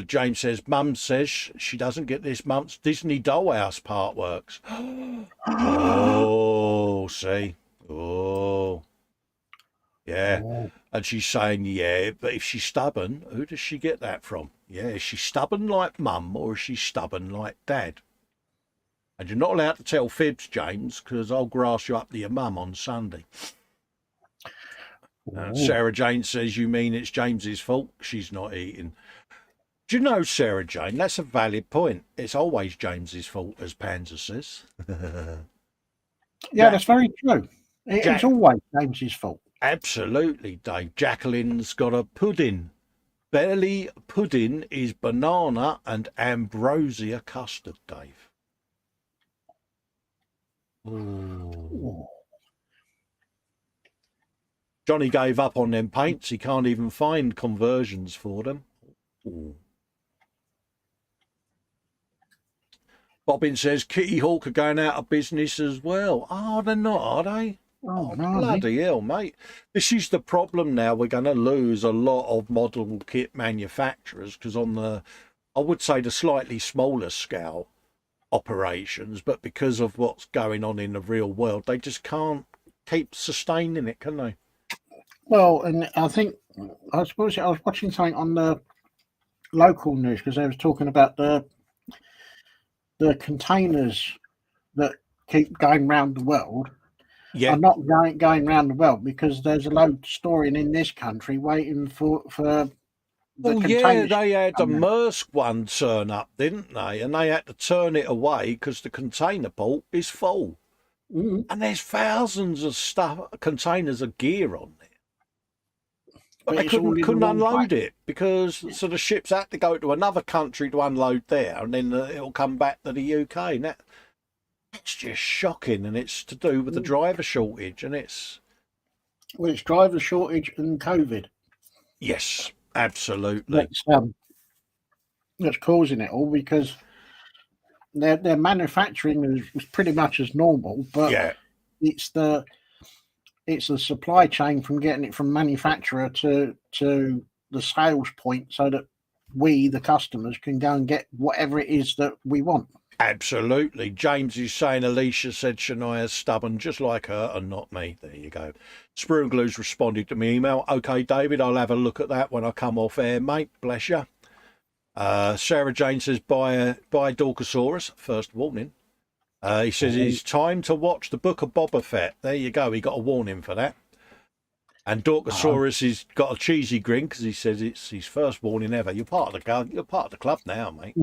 Speaker 2: James says, Mum says she doesn't get this month's Disney Dollhouse part works. Oh, see. Oh. Yeah. Oh. And she's saying, yeah, but if she's stubborn, who does she get that from? Yeah, is she stubborn like Mum or is she stubborn like Dad? And you're not allowed to tell fibs, James, because I'll grass you up to your mum on Sunday. Sarah Jane says, you mean it's James's fault she's not eating? Do you know, Sarah Jane, that's a valid point. It's always James's fault, as Panzer says.
Speaker 3: Yeah, that's very true. It's always James's fault.
Speaker 2: Absolutely, Dave. Jacqueline's got a pudding. Belly pudding is banana and ambrosia custard, Dave. Ooh. Johnny gave up on them paints. He can't even find conversions for them. Ooh. Bobbin says Kitty Hawk are going out of business as well. Oh, they're not, are they?
Speaker 3: Oh,
Speaker 2: bloody hell, mate. This is the problem now. We're going to lose a lot of model kit manufacturers because on the, I would say the slightly smaller scale operations, but because of what's going on in the real world, they just can't keep sustaining it, can they?
Speaker 3: Well, and I suppose I was watching something on the local news because they was talking about the containers that keep going round the world are not going round the world because there's a load storing in this country waiting for the containers.
Speaker 2: They had the Maersk one turn up, didn't they? And they had to turn it away because the container port is full.
Speaker 3: Mm-hmm.
Speaker 2: And there's thousands of containers of gear on there. But they couldn't unload it because so the ships had to go to another country to unload there, and then it'll come back to the UK. And that's just shocking, and it's to do with the driver shortage, and it's
Speaker 3: driver shortage and COVID.
Speaker 2: Yes, absolutely.
Speaker 3: That's causing it all because their manufacturing is pretty much as normal, but it's the supply chain from getting it from manufacturer to the sales point so that we, the customers, can go and get whatever it is that we want.
Speaker 2: Absolutely. James is saying Alicia said Shania's stubborn, just like her, and not me. There you go. Spruanglue's responded to my email. Okay, David, I'll have a look at that when I come off air, mate. Bless you. Sarah Jane says, buy Dorcosaurus. First warning. He says it's time to watch the Book of Boba Fett. There you go. He got a warning for that. And Dorcosaurus has got a cheesy grin because he says it's his first warning ever. You're part of the club now, mate.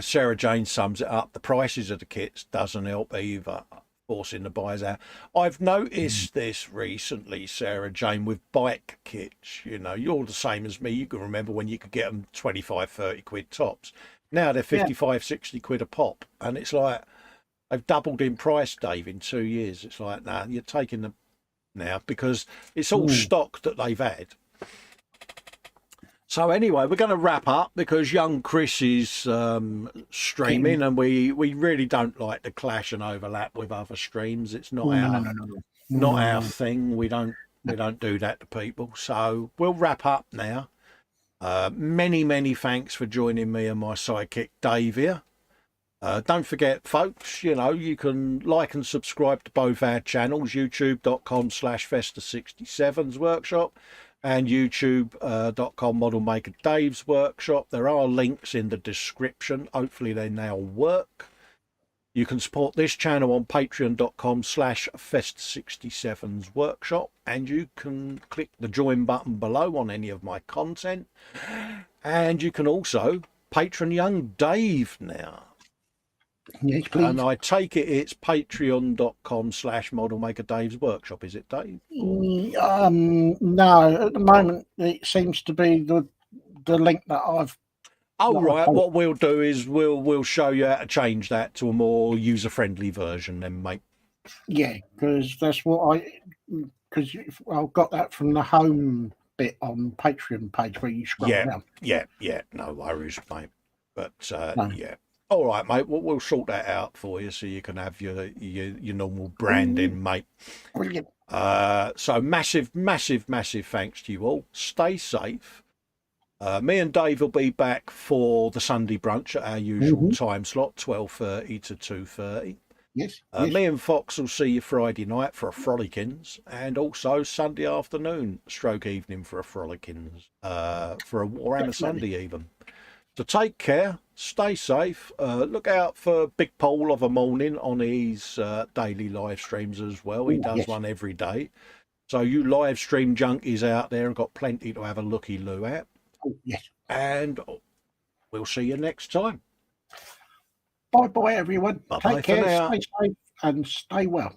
Speaker 2: Sarah Jane sums it up. The prices of the kits doesn't help either, forcing the buyers out. I've noticed this recently, Sarah Jane, with bike kits. You know, you're the same as me. You can remember when you could get them 25, 30 quid tops. Now they're 55, 60 quid a pop. And it's like, they've doubled in price, Dave, in 2 years. It's like, nah, you're taking them now because it's all stock that they've had. So anyway, we're going to wrap up because young Chris is streaming and we really don't like to clash and overlap with other streams. It's not our thing. We don't do that to people. So we'll wrap up now. Many thanks for joining me and my sidekick Dave here. Don't forget, folks, you know, you can like and subscribe to both our channels, youtube.com/Festa67's workshop and youtube.com Model Maker Dave's workshop. There are links in the description. Hopefully they now work. You can support this channel on patreon.com/Festa67's workshop, and you can click the join button below on any of my content. And you can also patron young Dave now.
Speaker 3: Yes, please.
Speaker 2: And I take it's patreon.com/Model Maker Dave's workshop, is it, Dave?
Speaker 3: No, at the moment it seems to be the link that I've.
Speaker 2: Oh, right. What we'll do is we'll show you how to change that to a more user-friendly version then, mate.
Speaker 3: Yeah, because that's what because I've got that from the home bit on Patreon page where you scroll down.
Speaker 2: Yeah. No worries, mate. But yeah. All right, mate. We'll sort that out for you so you can have your normal branding, mate.
Speaker 3: Brilliant.
Speaker 2: So massive thanks to you all. Stay safe. Me and Dave will be back for the Sunday brunch at our usual time slot, 12:30 to 2:30.
Speaker 3: Yes.
Speaker 2: Me and Fox will see you Friday night for a Frolicins, and also Sunday afternoon, stroke evening for a Frolicins, for a Warhammer Sunday even. So take care, stay safe, look out for Big Paul of a morning on his daily live streams as well. He does one every day. So you live stream junkies out there have got plenty to have a looky-loo at.
Speaker 3: Oh, yes.
Speaker 2: And we'll see you next time.
Speaker 3: Bye-bye, everyone.
Speaker 2: Bye-bye
Speaker 3: Take care,
Speaker 2: for now.
Speaker 3: stay safe, and stay well.